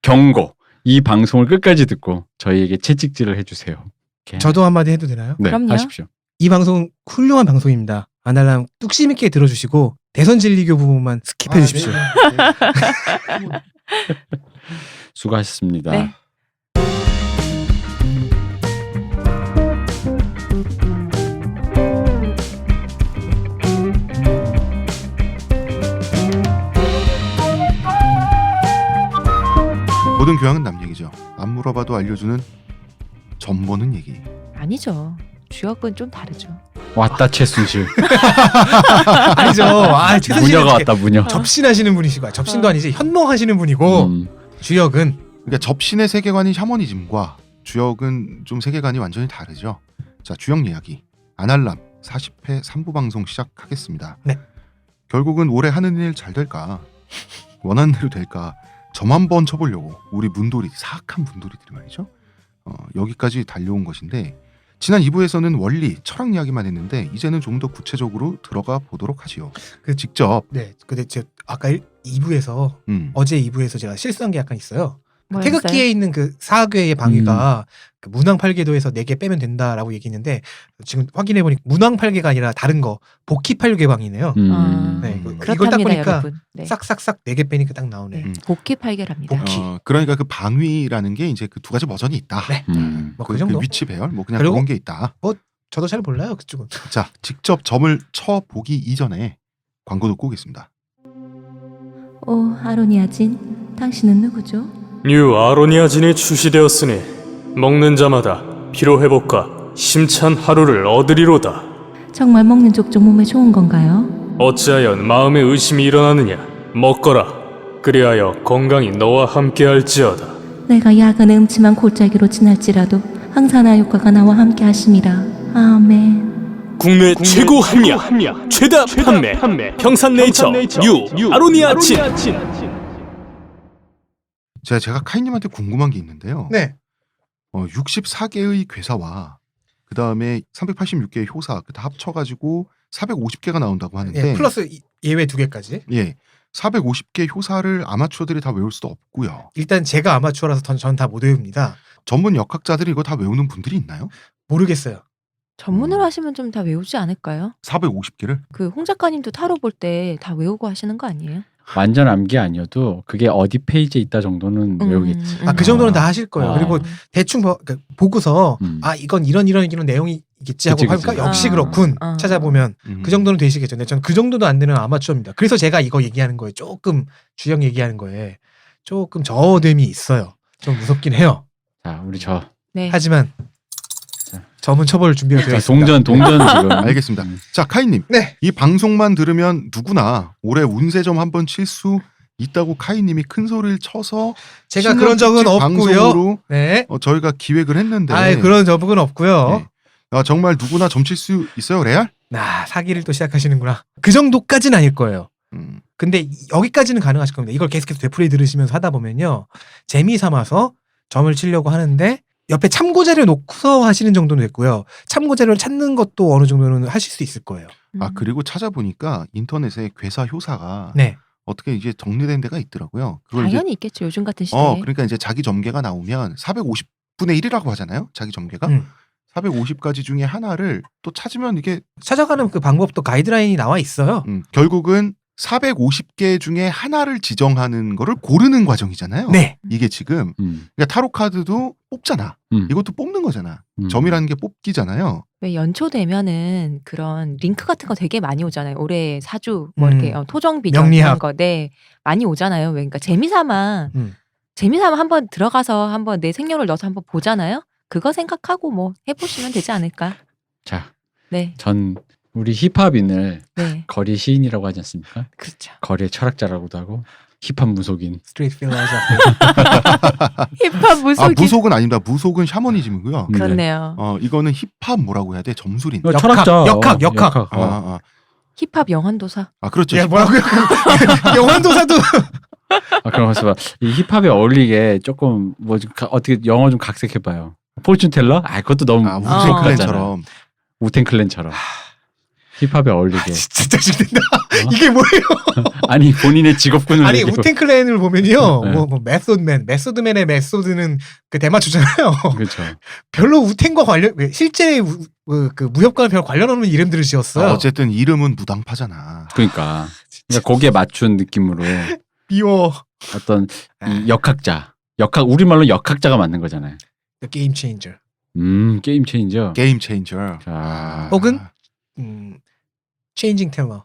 경고. 이 방송을 끝까지 듣고 저희에게 채찍질을 해주세요. 이렇게. 저도 한마디 해도 되나요? 네, 그럼요. 하십시오. 이 방송 훌륭한 방송입니다. 아날람 뚝심 있게 들어주시고 대선 진리교 부분만 스킵해 주십시오. 네. 수고하셨습니다. 네. 모든 교양은 남 얘기죠. 안 물어봐도 알려주는 전보는 얘기. 아니죠. 주역은 좀 다르죠. 왔다 최순실. 아니죠. 아, 최순실은 무녀가 이렇게 왔다 무녀. 접신하시는 분이시고 접신도 아니지 현몽하시는 분이고 주역은 그러니까 접신의 세계관이 샤머니즘과 주역은 좀 세계관이 완전히 다르죠. 자, 주역 이야기. 아날람 40회 3부 방송 시작하겠습니다. 네. 결국은 올해 하는 일 잘 될까? 원하는 대로 될까? 점 한번 쳐보려고 우리 문돌이, 사악한 문돌이들이 말이죠. 여기까지 달려온 것인데 지난 2부에서는 원리, 철학 이야기만 했는데 이제는 좀 더 구체적으로 들어가 보도록 하지요. 직접 네. 근데 제가 아까 2부에서 어제 2부에서 제가 실수한 게 약간 있어요. 뭐였어요? 태극기에 있는 그 사괴의 방위가 그 문왕 8궤도에서 4개 빼면 된다라고 얘기했는데 지금 확인해 보니까 문왕 8개가 아니라 다른 거 복희 8궤 방이네요. 네, 네, 이걸 딱 그렇답니다, 보니까 여러분. 네. 싹싹싹 4개 빼니까 딱 나오네. 복귀 팔결합니다. 복귀. 그러니까 그 방위라는 게 이제 그 두 가지 버전이 있다. 네. 뭐 그 정도? 위치 배열 뭐 그냥 그리고 그런 게 있다. 저도 잘 몰라요 그쪽은. 자, 직접 점을 쳐 보기 이전에 광고 듣고 오겠습니다. 오, 아로니아진, 당신은 누구죠? 뉴 아로니아진이 출시되었으니 먹는 자마다 피로회복과 심찬 하루를 얻으리로다. 정말 먹는 족족 몸에 좋은 건가요? 어찌하여 마음에 의심이 일어나느냐. 먹거라. 그리하여 건강이 너와 함께할지어다. 내가 야간의 음침한 골짜기로 지날지라도 항산화 효과가 나와 함께 하심이라. 아멘. 국내 최고 합리화, 최다 판매, 평산네이처, 뉴 아로니아진. 제가 카이님한테 궁금한 게 있는데요. 네. 64개의 괴사와 그 다음에 386개의 효사 다 합쳐가지고 450개가 나온다고 하는데 예, 플러스 예외 2개까지. 예, 450개 효사를 아마추어들이 다 외울 수도 없고요. 일단 제가 아마추어라서 전 다 못 외웁니다. 전문 역학자들이 이거 다 외우는 분들이 있나요? 모르겠어요. 전문으로 하시면 좀 다 외우지 않을까요? 450개를? 그 홍 작가님도 타로 볼 때 다 외우고 하시는 거 아니에요? 완전 암기 아니어도 그게 어디 페이지에 있다 정도는 외우겠지. 그 정도는 다 하실 거예요. 아. 그리고 대충 그러니까 보고서 이건 이런 내용이 있겠지 하고 그치. 하니까 역시 그렇군 찾아보면 그 정도는 되시겠죠. 근데 저는 그 정도도 안 되는 아마추어입니다. 그래서 제가 이거 얘기하는 거에 조금 주영 얘기하는 거에 조금 저어됨이 있어요. 좀 무섭긴 해요. 자, 우리 네. 하지만 점은 처벌 준비가 되어 자, 있습니다. 동전 지금. 알겠습니다. 자, 카이님. 네. 이 방송만 들으면 누구나 올해 운세점 한번 칠 수 있다고 카이님이 큰 소리를 쳐서 제가 그런 적은 없고요. 방송으로 네. 저희가 기획을 했는데 그런 적은 없고요. 네. 정말 누구나 점 칠 수 있어요, 레알? 사기를 또 시작하시는구나. 그 정도까지는 아닐 거예요. 근데 여기까지는 가능하실 겁니다. 이걸 계속해서 되풀이 들으시면서 하다 보면요. 재미 삼아서 점을 치려고 하는데 옆에 참고자료 놓고서 하시는 정도는 됐고요. 참고자료를 찾는 것도 어느 정도는 하실 수 있을 거예요. 그리고 찾아보니까 인터넷에 괴사 효사가 네. 어떻게 이제 정리된 데가 있더라고요. 그걸 당연히 있겠죠. 요즘 같은 시대에. 그러니까 이제 자기 점괘가 나오면 450분의 1이라고 하잖아요. 자기 점괘가. 450가지 중에 하나를 또 찾으면 이게 찾아가는 그 방법도 가이드라인이 나와 있어요. 결국은 450개 중에 하나를 지정하는 거를 고르는 과정이잖아요. 네. 이게 지금 그러니까 타로 카드도 뽑잖아. 이것도 뽑는 거잖아. 점이라는 게 뽑기잖아요. 왜 연초 되면은 그런 링크 같은 거 되게 많이 오잖아요. 올해 사주 뭐 이렇게 토정 비전 명리학. 이런 거 네. 많이 오잖아요. 그러니까 재미삼아 한번 들어가서 한번 내 생년을 넣어서 한번 보잖아요. 그거 생각하고 뭐 해보시면 되지 않을까. 자, 네. 전 우리 힙합인을 네. 거리 시인이라고 하지 않습니까? 그렇죠. 거리의 철학자라고도 하고 힙합 무속인. 스트레이트 필라이저. 힙합 무속인. 무속은 아닙니다. 무속은 샤머니즘이고요. 그렇네요. 이거는 힙합 뭐라고 해야 돼? 점술인. 철학자. 역학. 힙합 영환도사. 그렇죠. 야, 뭐라고요? 영환도사도. 그러면서 봐. 이 힙합에 어울리게 조금 어떻게 영어 좀 각색해봐요. 포춘 텔러? 그것도 너무 우텐클랜처럼. 우텐클랜처럼. 힙합에 어울리게. 진짜 죽는다. 이게 뭐예요? 아니 본인의 직업군을 아니 얘기해. 우텐클랜을 보면요, 네. 뭐 메소드맨의 메소드는 그 대마초잖아요. 그렇죠. 별로 우텐과 관련 실제 그 무협과는 별 관련 없는 이름들을 지었어요. 어쨌든 이름은 무당파잖아. 그러니까 거기에 맞춘 느낌으로 미워. 어떤 이 역학자, 우리말로 역학자가 맞는 거잖아요. The Game Changer. 게임 체인저. 게임 체인저. 자, 혹은 Changing Teller.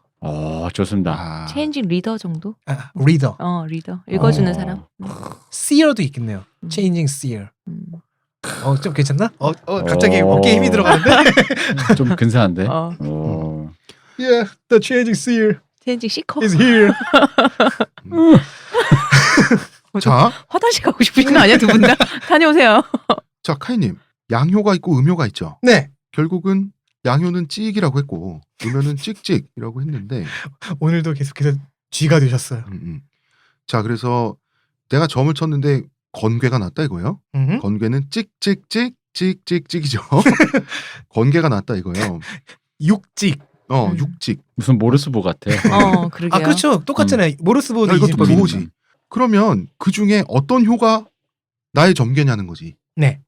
좋습니다. 체인징 리더 정도? Reader. 리더. 읽어주는 사람. Seer도 있겠네요. 음. Changing Seer. 음. 좀 괜찮나? 갑자기 어. 어깨에 힘이 들어가는데? 좀 근사한데. Yeah, the Changing Seer 체인징 시커. is here. 자, 화장실 가고 싶으신 거 아니야 두 분 다? 다녀오세요. 자 카이님 양효가 있고 음효가 있죠. 네. 결국은 양효는 찍이라고 했고 음효는 찍찍이라고 했는데 오늘도 계속해서 쥐가 되셨어요. 자 그래서 내가 점을 쳤는데 건괴가 났다 이거예요. 건괴는 찍찍찍찍찍찍이죠. 건괴가 났다 이거예요. 육직. 육직. 무슨 모르스보 같아. 그러게요. 그렇죠. 똑같잖아요. 모르스보드 이것도 이진법이. 부호지. 그러면 그 중에 어떤 효가 나의 점괘냐는 거지. 네.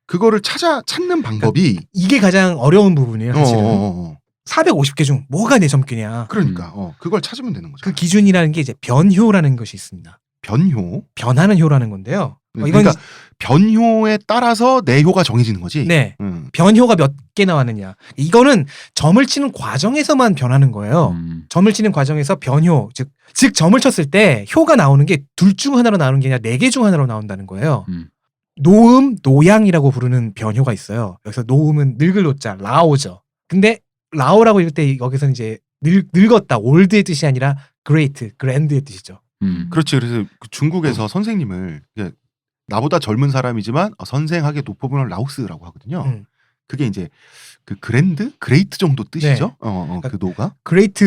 그거를 찾는 방법이 이게 가장 어려운 부분이에요, 사실은. 450개 중 뭐가 내 점괘냐. 그러니까 그걸 찾으면 되는 거죠. 그 기준이라는 게 이제 변효라는 것이 있습니다. 변효. 변하는 효라는 건데요. 이건 그러니까 변효에 따라서 내 효가 정해지는 거지. 네. 변효가 몇 개 나왔느냐. 이거는 점을 치는 과정에서만 변하는 거예요. 점을 치는 과정에서 변효, 즉 점을 쳤을 때 효가 나오는 게 둘 중 하나로 나오는 게 아니라 4개 중 하나로 나온다는 거예요. 노음, 노양이라고 부르는 변효가 있어요. 여기서 노음은 늙을 노자, 라오죠. 근데 라오라고 읽을 때 여기서는 이제 늙었다, 올드의 뜻이 아니라 great, grand의 뜻이죠. 그렇지. 그래서 중국에서 선생님을 나보다 젊은 사람이지만 선생하게 높아보는 라오스라고 하거든요. 그게 이제 그 그레이트 정도 뜻이죠. 네. 그 노가. great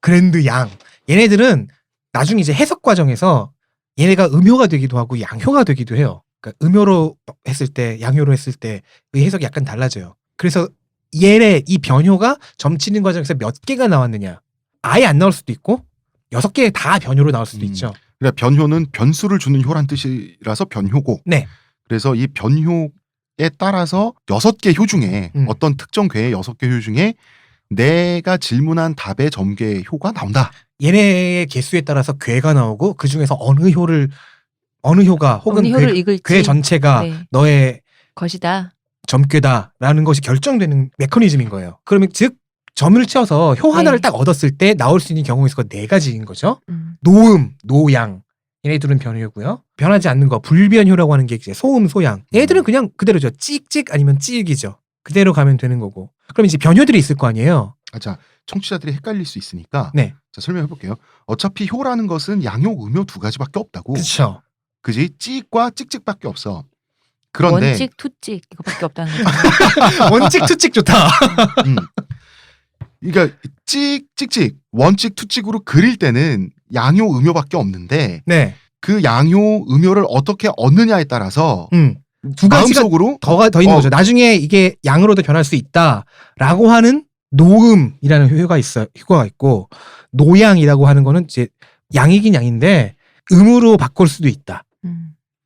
grand 양. 얘네들은 나중에 이제 해석 과정에서 얘네가 음효가 되기도 하고 양효가 되기도 해요. 그러니까 음효로 했을 때, 양효로 했을 때 의 해석이 약간 달라져요. 그래서 이 변효가 점치는 과정에서 몇 개가 나왔느냐. 아예 안 나올 수도 있고 6개 다 변효로 나올 수도 있죠. 그러니까 변효는 변수를 주는 효란 뜻이라서 변효고. 네. 그래서 이 변효에 따라서 6개 효 중에 어떤 특정 괴의 6개 효 중에 내가 질문한 답의 점괘 효가 나온다. 얘네의 개수에 따라서 괴가 나오고 그 중에서 어느 효가 혹은 효를 읽을지. 괴 전체가 네. 너의 것이다. 점괘다라는 것이 결정되는 메커니즘인 거예요. 그러면 즉 점을 치어서 효 하나를 딱 얻었을 때 나올 수 있는 경우의 수가 4가지인 거죠. 노음, 노양. 얘네들은 변효고요. 변하지 않는 거 불변효라고 하는 게 이제 소음, 소양. 얘네들은 그냥 그대로죠. 찍찍 아니면 찍이죠. 그대로 가면 되는 거고. 그럼 이제 변효들이 있을 거 아니에요. 자, 청취자들이 헷갈릴 수 있으니까 네. 자, 설명해 볼게요. 어차피 효라는 것은 양효, 음효 2가지밖에 없다고. 그렇죠. 그지? 찍과 찍찍밖에 없어. 그런데 원찍, 투찍 이거밖에 없다는 거죠. 원찍, 투찍 좋다. 그러니까 찍찍찍, 원찍, 투찍으로 그릴 때는 양효, 음효밖에 없는데 네. 그 양효, 음효를 어떻게 얻느냐에 따라서 2가지가 마음속으로 더 있는 거죠. 나중에 이게 양으로도 변할 수 있다라고 하는 노음이라는 효과가 있고 노양이라고 하는 거는 이제 양이긴 양인데 음으로 바꿀 수도 있다.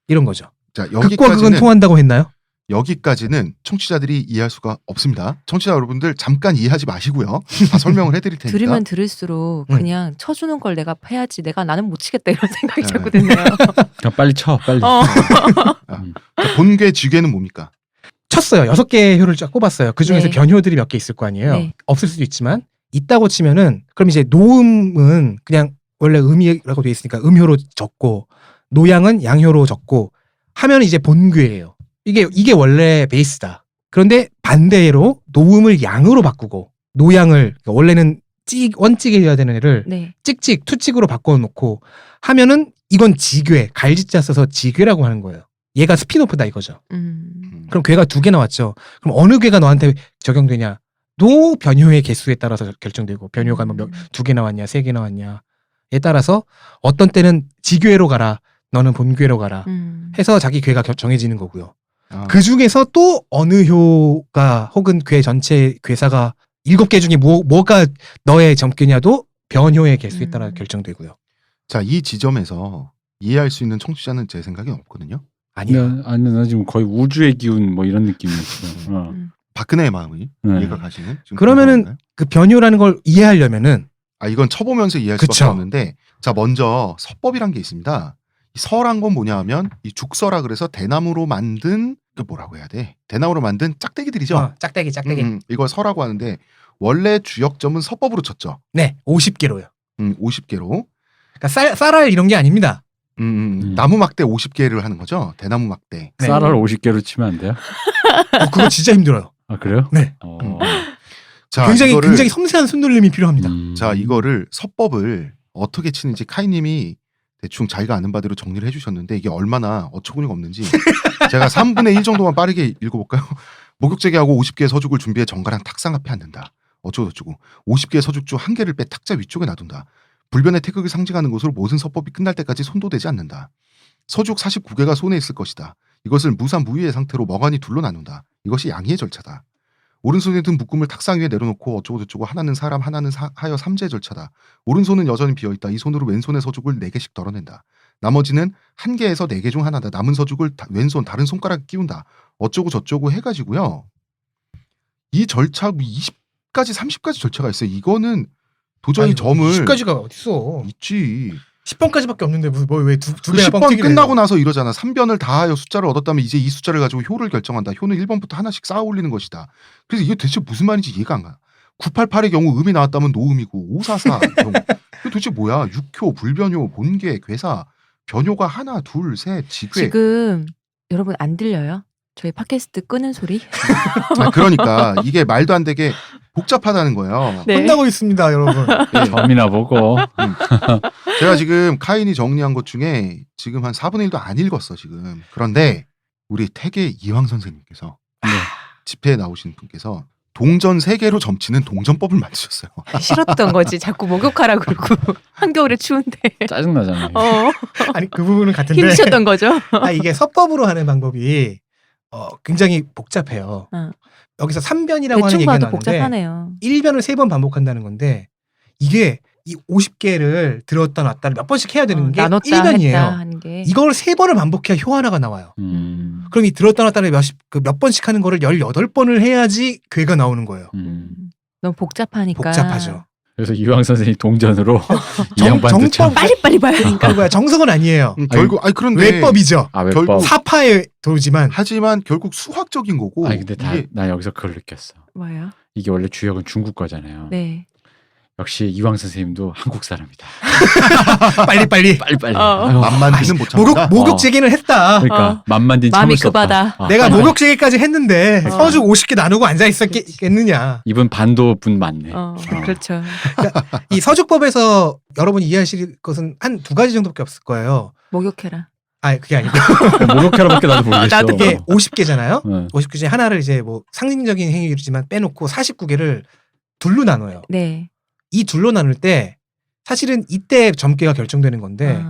이런 거죠. 자, 극과 극은 통한다고 했나요? 여기까지는 청취자들이 이해할 수가 없습니다. 청취자 여러분들 잠깐 이해하지 마시고요. 다 설명을 해드릴 테니까. 들으면 들을수록 그냥 쳐주는 걸 내가 해야지. 나는 못 치겠다 이런 생각이 자꾸 드네요. 그냥 빨리 쳐, 빨리. 본괴, 쥐괴는 뭡니까? 쳤어요. 6개의 효를 쫙 꼽았어요. 그 중에서 네. 변효들이 몇 개 있을 거 아니에요. 네. 없을 수도 있지만 있다고 치면은 그럼 이제 노음은 그냥 원래 음이라고 돼 있으니까 음효로 적고 노양은 양효로 적고 하면 이제 본괴예요. 이게 원래 베이스다. 그런데 반대로 노음을 양으로 바꾸고 노양을 그러니까 원래는 원찍이어야 되는 애를 네. 찍찍, 투찍으로 바꿔놓고 하면은 이건 지괴, 갈짓자 써서 지괴라고 하는 거예요. 얘가 스피노프다 이거죠. 그럼 괴가 2개 나왔죠. 그럼 어느 괴가 너한테 적용되냐? 노 변효의 개수에 따라서 결정되고 변효가 뭐 2개 나왔냐, 3개 나왔냐에 따라서 어떤 때는 지괴로 가라, 너는 본괴로 가라 해서 자기 괴가 정해지는 거고요. 그 중에서 또 어느 효가 혹은 괴 전체 괴사가 7개 중에 뭐가 너의 점괘냐도 변효의 개수에 따라 음. 결정되고요. 자, 이 지점에서 이해할 수 있는 청취자는 제 생각엔 없거든요. 아니야. 아니 나 지금 거의 우주의 기운 뭐 이런 느낌이었어. 어. 박근혜의 마음이 네. 이해가 가시는? 지금 그러면은 그런가요? 그 변효라는 걸 이해하려면은 이건 쳐보면서 이해할 수밖에 그쵸. 없는데, 자, 먼저 서법이란 게 있습니다. 이 서란 건 뭐냐 하면 이 죽서라 그래서 대나무로 만든 그 뭐라고 해야 돼? 대나무로 만든 짝대기들이죠. 짝대기. 이걸 서라고 하는데 원래 주역점은 서법으로 쳤죠. 네, 50개로요. 50개로. 그러니까 쌀알 이런 게 아닙니다. 나무 막대 50개를 하는 거죠. 대나무 막대. 네. 쌀을 50개로 치면 안 돼요? 그거 진짜 힘들어요. 아 그래요? 네. 자, 굉장히 이거를, 굉장히 섬세한 손놀림이 필요합니다. 자, 이거를 서법을 어떻게 치는지 카이님이 대충 자기가 아는 바대로 정리를 해주셨는데 이게 얼마나 어처구니가 없는지 제가 3분의 1 정도만 빠르게 읽어볼까요? 목욕제기하고 50개의 서죽을 준비해 정가랑 탁상 앞에 앉는다. 어쩌고저쩌고 50개의 서죽 중 1개를 빼 탁자 위쪽에 놔둔다. 불변의 태극을 상징하는 것으로 모든 서법이 끝날 때까지 손도 대지 않는다. 서죽 49개가 손에 있을 것이다. 이것을 무사무위의 상태로 멍하니 둘로 나눈다. 이것이 양의의 절차다. 오른손에 든 묶음을 탁상 위에 내려놓고 어쩌고저쩌고 하나는 사람 하나는 하여 삼재의 절차다. 오른손은 여전히 비어있다. 이 손으로 왼손의 서죽을 4개씩 덜어낸다. 나머지는 1개에서 4개 중 하나다. 남은 서죽을 왼손 다른 손가락에 끼운다. 어쩌고 저쩌고 해가지고요. 이 절차 20까지 30까지 절차가 있어요. 이거는 도저히 점을 10까지가 어딨어. 있지. 10번까지밖에 없는데 왜두 그 배나 10번 뻥튀기를 끝나고 해요? 나서 이러잖아. 3변을 다 하여 숫자를 얻었다면 이제 이 숫자를 가지고 효를 결정한다. 효는 1번부터 하나씩 쌓아 올리는 것이다. 그래서 이게 대체 무슨 말인지 이해가 안 가. 988의 경우 음이 나왔다면 노음이고 544 경우 이게 도대체 뭐야. 육효, 불변효, 본계, 괴사, 변효가 하나, 둘, 셋, 지괴. 지금 여러분 안 들려요? 저희 팟캐스트 끄는 소리? 그러니까 이게 말도 안 되게 복잡하다는 거예요. 네. 혼나고 있습니다, 여러분. 예. 점이나 보고. 제가 지금 카인이 정리한 것 중에 지금 한 4분의 1도 안 읽었어 지금. 그런데 우리 태계 이황 선생님께서 네. 집회에 나오신 분께서 동전 3개로 점치는 동전법을 만드셨어요. 싫었던 거지. 자꾸 목욕하라 그러고 한겨울에 추운데. 짜증 나잖아요. 아니 그 부분은 같은데 힘드셨던 거죠? 이게 서법으로 하는 방법이 굉장히 복잡해요. 여기서 3변이라고 하는 대충 얘기가 봐도 나오는데 복잡하네요. 1변을 3번 반복한다는 건데 이게 이 50개를 들었다 놨다를 몇 번씩 해야 되는 게 나눴다 1변이에요. 했다 하는 게. 이걸 3번을 반복해야 효 하나가 나와요. 그럼 이 들었다 놨다를 몇 번씩 하는 거를 18번을 해야지 괴가 나오는 거예요. 너무 복잡하니까. 복잡하죠. 그래서 이황 선생이 동전으로 이 양반도 참. 빨리빨리 봐야 되니까. 그러니까 뭐야 정석은 아니에요. 결국 그런데 외법이죠. 아, 결국 외법. 사파의 도지만 하지만 결국 수학적인 거고. 아니 근데 이게 나 여기서 그걸 느꼈어. 뭐예요? 이게 원래 주역은 중국 거잖아요. 네. 역시 이황 선생님도 한국 사람이다. 빨리빨리 빨리빨리. 만만히는 못 참는다. 목욕 제기는 했다. 그러니까 만만딘 참을 마음이 수 없다. 급하다. 내가 빨리. 목욕 제기까지 했는데 서죽 50개 나누고 앉아 있었겠느냐. 이분 반도 분 맞네. 그렇죠. 이 서죽법에서 여러분이 이해하실 것은 한 2가지 정도밖에 없을 거예요. 목욕해라. 그게 아니고 목욕해라밖에 나도 모르겠어. 나도 이게 50개잖아요. 네. 50개 중에 하나를 이제 뭐 상징적인 행위지만 빼놓고 49개를 둘로 나눠요. 네. 이 둘로 나눌 때 사실은 이때 점괘가 결정되는 건데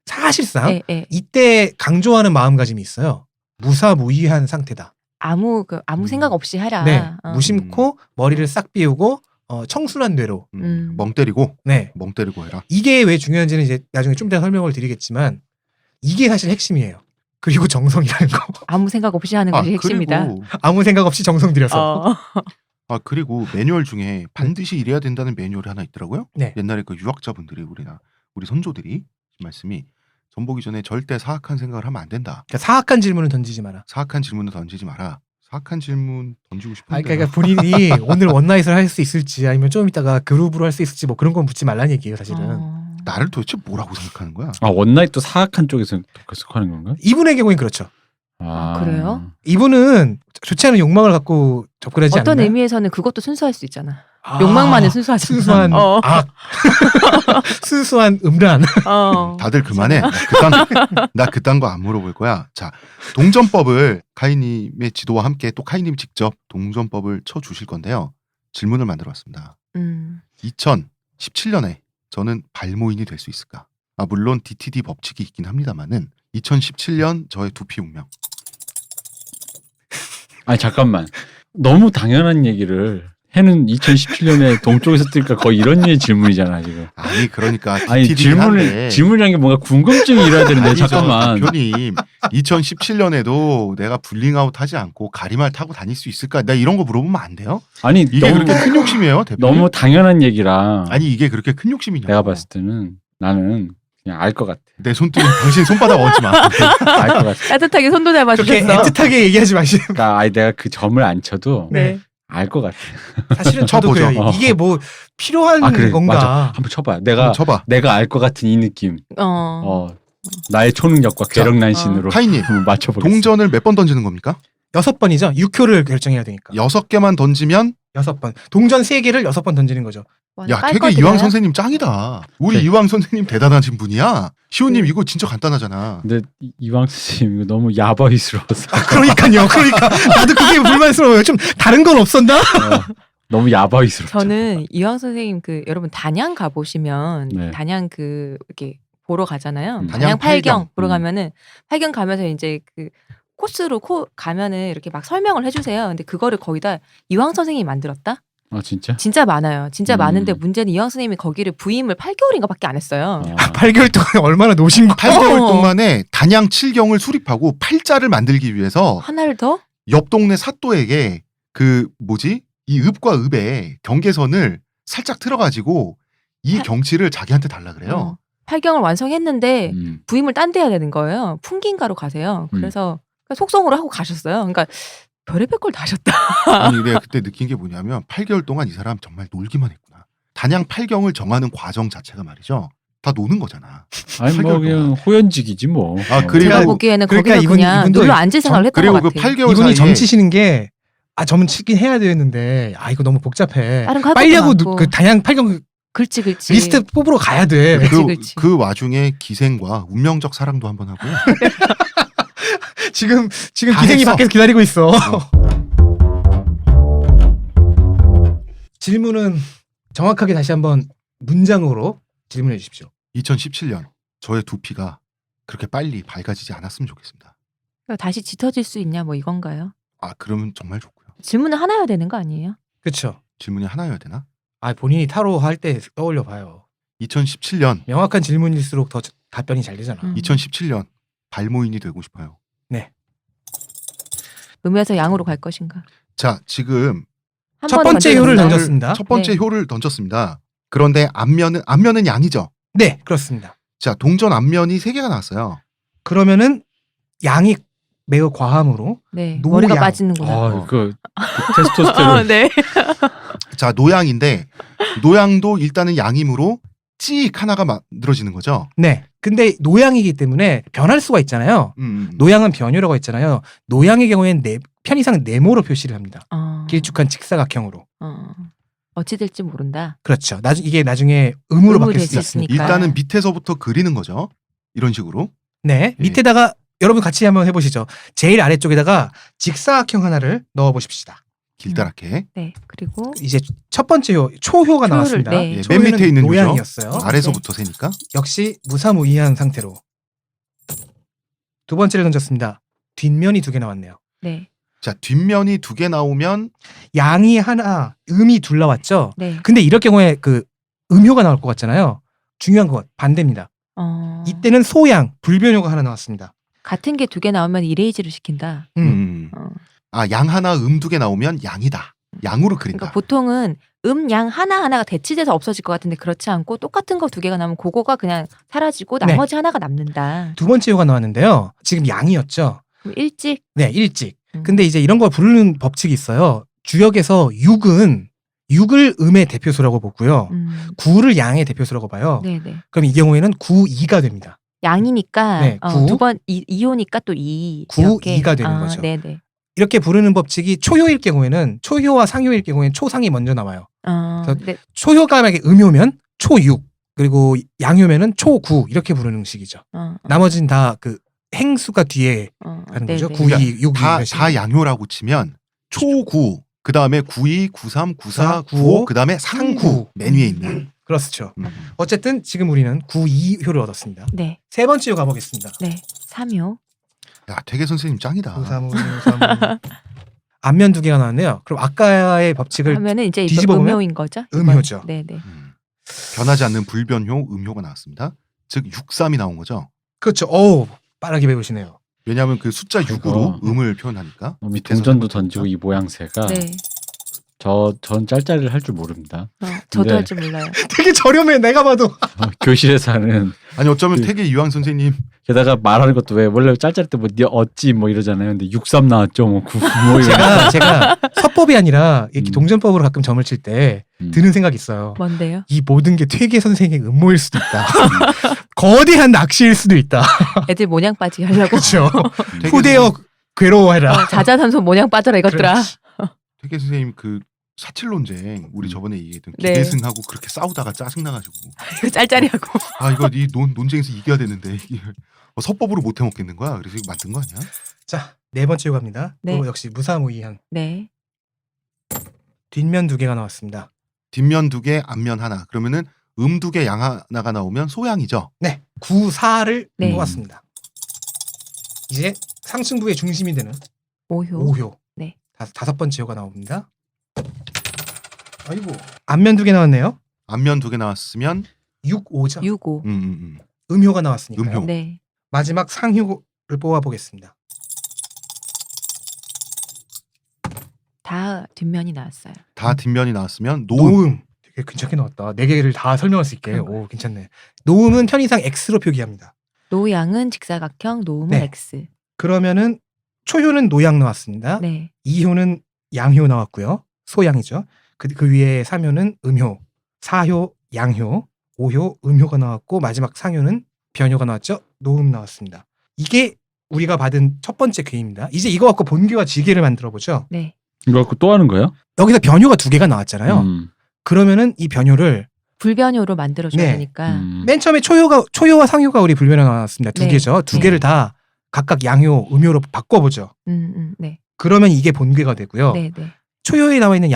사실상 네. 이때 강조하는 마음가짐이 있어요. 무사무위한 상태다. 아무 생각 없이 하라. 네, 무심코 머리를 싹 비우고 청순한 뇌로. 멍 때리고. 네, 멍 때리고 해라. 이게 왜 중요한지는 이제 나중에 좀 이따 설명을 드리겠지만 이게 사실 핵심이에요. 그리고 정성이라는 거. 아무 생각 없이 하는 것이 핵심이다. 그리고, 아무 생각 없이 정성 들여서. 그리고 매뉴얼 중에 반드시 이래야 된다는 매뉴얼이 하나 있더라고요. 네. 옛날에 그 유학자분들이 우리 선조들이 말씀이 전 보기 전에 절대 사악한 생각을 하면 안 된다. 그러니까 사악한 질문을 던지지 마라. 사악한 질문을 던지지 마라. 사악한 질문 던지고 싶은데. 그러니까 본인이 오늘 원나잇을 할 수 있을지 아니면 좀 이따가 그룹으로 할 수 있을지 뭐 그런 건 묻지 말라는 얘기예요, 사실은. 나를 도대체 뭐라고 생각하는 거야? 원나잇도 사악한 쪽에서 속하는 건가요? 이분의 경우엔 그렇죠. 그래요? 이분은 좋지 않은 욕망을 갖고 접근하지 않나요? 어떤 의미에서는 그것도 순수할 수 있잖아. 욕망만은 순수하지. 순수한 악. 순수한 음란. 다들 그만해. 나 그딴 거 안 물어볼 거야. 자, 동전법을 카이님의 지도와 함께 또 카이님이 직접 동전법을 쳐주실 건데요. 질문을 만들어봤습니다. 2017년에 저는 발모인이 될 수 있을까? 물론 DTD 법칙이 있긴 합니다만은 2017년 저의 두피 운명. 아니 잠깐만. 너무 당연한 얘기를 해는 2017년에 동쪽에서 뜰까 거의 이런 류의 질문이잖아 지금. 아니 그러니까 아니 질문이란 게 뭔가 궁금증이 일어야 되는데 아니죠, 잠깐만. 대표님 2017년에도 내가 불링아웃 하지 않고 가리말 타고 다닐 수 있을까? 나 이런 거 물어보면 안 돼요? 아니 이게 너무 그렇게 큰 욕심이에요, 대표님? 너무 당연한 얘기라. 아니 이게 그렇게 큰 욕심이냐고. 내가 봤을 때는 나는 그냥 알 것 같아. 내 손등에 당신 손바닥 얹지 마. 알 것 같아. 따뜻하게 손도 그렇게 잡아주셨어. 애틋하게 얘기하지 마시고. 그러니까 아니 내가 그 점을 안 쳐도 네. 알 것 같아. 사실은 저도 쳐보죠. 그래요. 이게 뭐 필요한 아 그래 건가. 맞아. 한번 쳐봐. 한번 쳐봐. 내가 알 것 같은 이 느낌. 나의 초능력과 자, 괴력난신으로 카이님 한번 맞춰보겠어. 동전을 몇 번 던지는 겁니까? 6번이죠. 6효를 결정해야 되니까. 6개만 던지면 6번. 동전 3개를 6번 던지는 거죠. 야 되게 이왕 선생님 짱이다. 우리 네. 이왕 선생님 대단하신 분이야. 시호님 이거 진짜 간단하잖아. 근데 이왕 선생님 이거 너무 야바위스러워서 그러니까요. 그러니까 나도 그게 불만스러워요. 좀 다른 건 없었나? 너무 야바위스럽죠. 저는 이황 선생님 그 여러분 단양 가 보시면 네. 단양 그 이렇게 보러 가잖아요. 단양 단양 팔경 팔경. 보러 가면은 팔경 가면서 이제 그 코스로 가면은 이렇게 막 설명을 해주세요. 근데 그거를 거의 다 이황 선생님이 만들었다? 아 진짜? 진짜 많아요. 진짜 많은데 음. 문제는 이황 선생님이 거기를 부임을 8개월인가밖에 안 했어요. 8개월 동안 얼마나 노신 거. 8개월 동안에 단양 7경을 수립하고 팔자를 만들기 위해서 하나를 더? 옆 동네 사또에게 그 뭐지? 이 읍과 읍의 경계선을 살짝 틀어가지고 이 경치를 자기한테 달라 그래요. 8경을 완성했는데 음. 부임을 딴 데 해야 되는 거예요. 풍긴가로 가세요. 그래서 속성으로 하고 가셨어요. 그러니까 별의별 걸 다 하셨다. 아니 내가 그때 느낀 게 뭐냐면 8개월 동안 이 사람 정말 놀기만 했구나. 단양 8경을 정하는 과정 자체가 말이죠. 다 노는 거잖아. 아니 뭐 8개월 그냥 동안. 호연직이지 뭐. 아, 그리고 제가 보기에는 그러니까 거기서 그냥 이분도 눌러 앉을 생각을 했던 그리고 것 그 같아요. 8개월 이분이 사이에 점치시는 게 점은 치긴 해야 되는데 이거 너무 복잡해. 다른 거 할 빨리 것도 하고 많고. 그 단양 8경 그렇지. 리스트 뽑으러 가야 돼. 그치. 그 와중에 기생과 운명적 사랑도 한번 하고요. 지금 다 기생이 했어. 밖에서 기다리고 있어. 질문은 정확하게 다시 한번 문장으로 질문해 주십시오. 2017년 저의 두피가 그렇게 빨리 밝아지지 않았으면 좋겠습니다. 다시 짙어질 수 있냐 뭐 이건가요? 아 그러면 정말 좋고요. 질문을 하나여야 되는 거 아니에요? 그렇죠. 질문이 하나여야 되나? 본인이 타로 할 때 떠올려 봐요. 2017년 명확한 질문일수록 더 답변이 잘 되잖아. 2017년 발모인이 되고 싶어요. 음에서 양으로 갈 것인가? 자 지금 한 첫 번은 번째 효를 던졌어요. 던졌습니다. 첫 번째 네. 효를 던졌습니다. 그런데 앞면은 양이죠. 네, 그렇습니다. 자 동전 앞면이 3개가 나왔어요. 그러면은 양이 매우 과함으로 네. 노양. 머리가 빠지는구나. 그 테스토스테론. 네. 자 노양인데 노양도 일단은 양이므로 찍 하나가 만들어지는 거죠. 네. 근데 노양이기 때문에 변할 수가 있잖아요. 노양은 변효라고 했잖아요. 노양의 경우에는 편의상 네모로 표시를 합니다. 길쭉한 직사각형으로. 어찌 될지 모른다. 그렇죠. 이게 나중에 음으로 바뀔 수 될 수 있습니다. 있으니까. 일단은 밑에서부터 그리는 거죠. 이런 식으로. 네. 밑에다가 여러분 같이 한번 해보시죠. 제일 아래쪽에다가 직사각형 하나를 넣어보십시다. 길다랗게. 네. 그리고 이제 첫 번째 효, 초효가 나왔습니다. 네. 예, 맨 밑에 있는 효죠. 노양이었어요. 아래서부터 세니까. 역시 무사무이한 상태로. 두 번째를 던졌습니다. 뒷면이 2개 나왔네요. 네. 자 뒷면이 2개 나오면 양이 하나, 음이 둘 나왔죠. 네. 근데 이럴 경우에 그 음효가 나올 것 같잖아요. 중요한 건 반대입니다. 이때는 소양, 불변효가 하나 나왔습니다. 같은 게 2개 나오면 이레이즈를 시킨다. 양 하나 2개 나오면 양이다. 양으로 그린다. 그러니까 보통은 양 하나하나가 대치돼서 없어질 것 같은데 그렇지 않고 똑같은 거 2개가 나오면 그거가 그냥 사라지고 나머지 하나가 남는다. 두 번째 효가 나왔는데요. 지금 양이었죠. 그럼 일찍. 네, 일찍. 근데 이제 이런 걸 부르는 법칙이 있어요. 주역에서 6을 음의 대표수라고 보고요. 9를 양의 대표수라고 봐요. 네네. 그럼 이 경우에는 9, 2가 됩니다. 양이니까 네, 9. 두 번 2호니까 또 2. 9, 이렇게. 2가 되는 거죠. 네네. 이렇게 부르는 법칙이 초효일 경우에는 초효와 상효일 경우에는 초상이 먼저 나와요. 네. 초효가 만약에 음효면 초6 그리고 양효면은 초9 이렇게 부르는 식이죠. 나머지는 다 그 행수가 뒤에 가는 거죠. 9, 2, 6, 2. 다 양효라고 치면 초9 그 다음에 92, 93, 94, 95 그 다음에 상구 맨 위에 있는. 그렇죠. 어쨌든 지금 우리는 9, 2효를 얻었습니다. 네. 세 번째 효 가보겠습니다. 네. 3효. 야 되게 선생님 짱이다. 9, 3, 5, 6, 3, 앞면 2개가 나왔네요. 그럼 아까의 법칙을 하면은 이제 이거 뒤집어 보면 음효인 거죠? 음효죠. 네네. 변하지 않는 불변효, 음효가 나왔습니다. 즉 63이 나온 거죠. 그렇죠. 어우 빠르게 배우시네요. 왜냐하면 그 숫자 6으로 그거. 음을 표현하니까. 이 밑에서 동전도 세 번째니까. 던지고 이 모양새가 네. 전 짤짤이를 할 줄 모릅니다. 저도 근데- 할 줄 몰라요. 되게 저렴해 내가 봐도. 교실에서 하는 아니 어쩌면 그- 태계 이황 선생님 게다가 말하는 것도 왜 원래 짤짤이 때뭐 어찌 뭐 이러잖아요. 근데 63 나왔죠. 뭐 9, 뭐 이런. 제가 서법이 아니라 이렇게 동전법으로 가끔 점을 칠 때 드는 생각이 있어요. 뭔데요? 이 모든 게 퇴계 선생의 음모일 수도 있다. 거대한 낚시일 수도 있다. 애들 모냥 빠지게 하려고. 그렇죠. 태계 후대여 괴로워해라. 자자산소 모냥 빠져라 이것들아. 태계 선생님 그 사칠논쟁 우리 저번에 얘기했던 네. 기대승하고 그렇게 싸우다가 짜증나가지고 이거 짤짤이하고. 아 이거 이 논쟁에서 이겨야 되는데 이게 서법으로 못 해먹겠는 거야. 그래서 이거 만든 거 아니야? 자, 4번째 요갑니다. 네. 또 역시 무사무이한 네. 뒷면 2개가 나왔습니다. 뒷면 2개, 앞면 하나. 그러면은 2개, 양 하나가 나오면 소양이죠. 네, 9, 4를 네. 뽑았습니다. 이제 상승부의 중심이 되는 오효. 5효. 네. 5번째 효가 나옵니다. 아이고. 앞면 2개 나왔네요. 앞면 2개 나왔으면 6, 5죠. 6오. 음효가 나왔으니까요. 음효. 네. 마지막 상효를 뽑아보겠습니다. 다 뒷면이 나왔어요. 다 뒷면이 나왔으면 노음. 노음. 되게 괜찮게 나왔다. 4개를 다 설명할 수 있게. 오, 괜찮네. 노음은 편의상 X로 표기합니다. 노양은 직사각형, 노음은 네. X. 그러면은 초효는 노양 나왔습니다. 네. 2효는 양효 나왔고요. 소양이죠. 그 위에 3효는 음효, 4효 양효, 5효 음효가 나왔고 마지막 상효는 변효가 나왔죠. 노음 나왔습니다. 이게 우리가 받은 첫 번째 괴입니다. 이제 이거 갖고 본괴와 지괴를 만들어 보죠. 네. 이거 갖고 또 하는 거예요? 여기서 변효가 2개가 나왔잖아요. 그러면은 이 변효를 불변효로 만들어줘야 네. 되니까. 맨 처음에 초효와 상효가 우리 불변효 나왔습니다. 2개죠. 2개를 다 각각 양효, 음효로 바꿔보죠. 네. 그러면 이게 본괴가 되고요. 네, 네. 초효에 나와 있는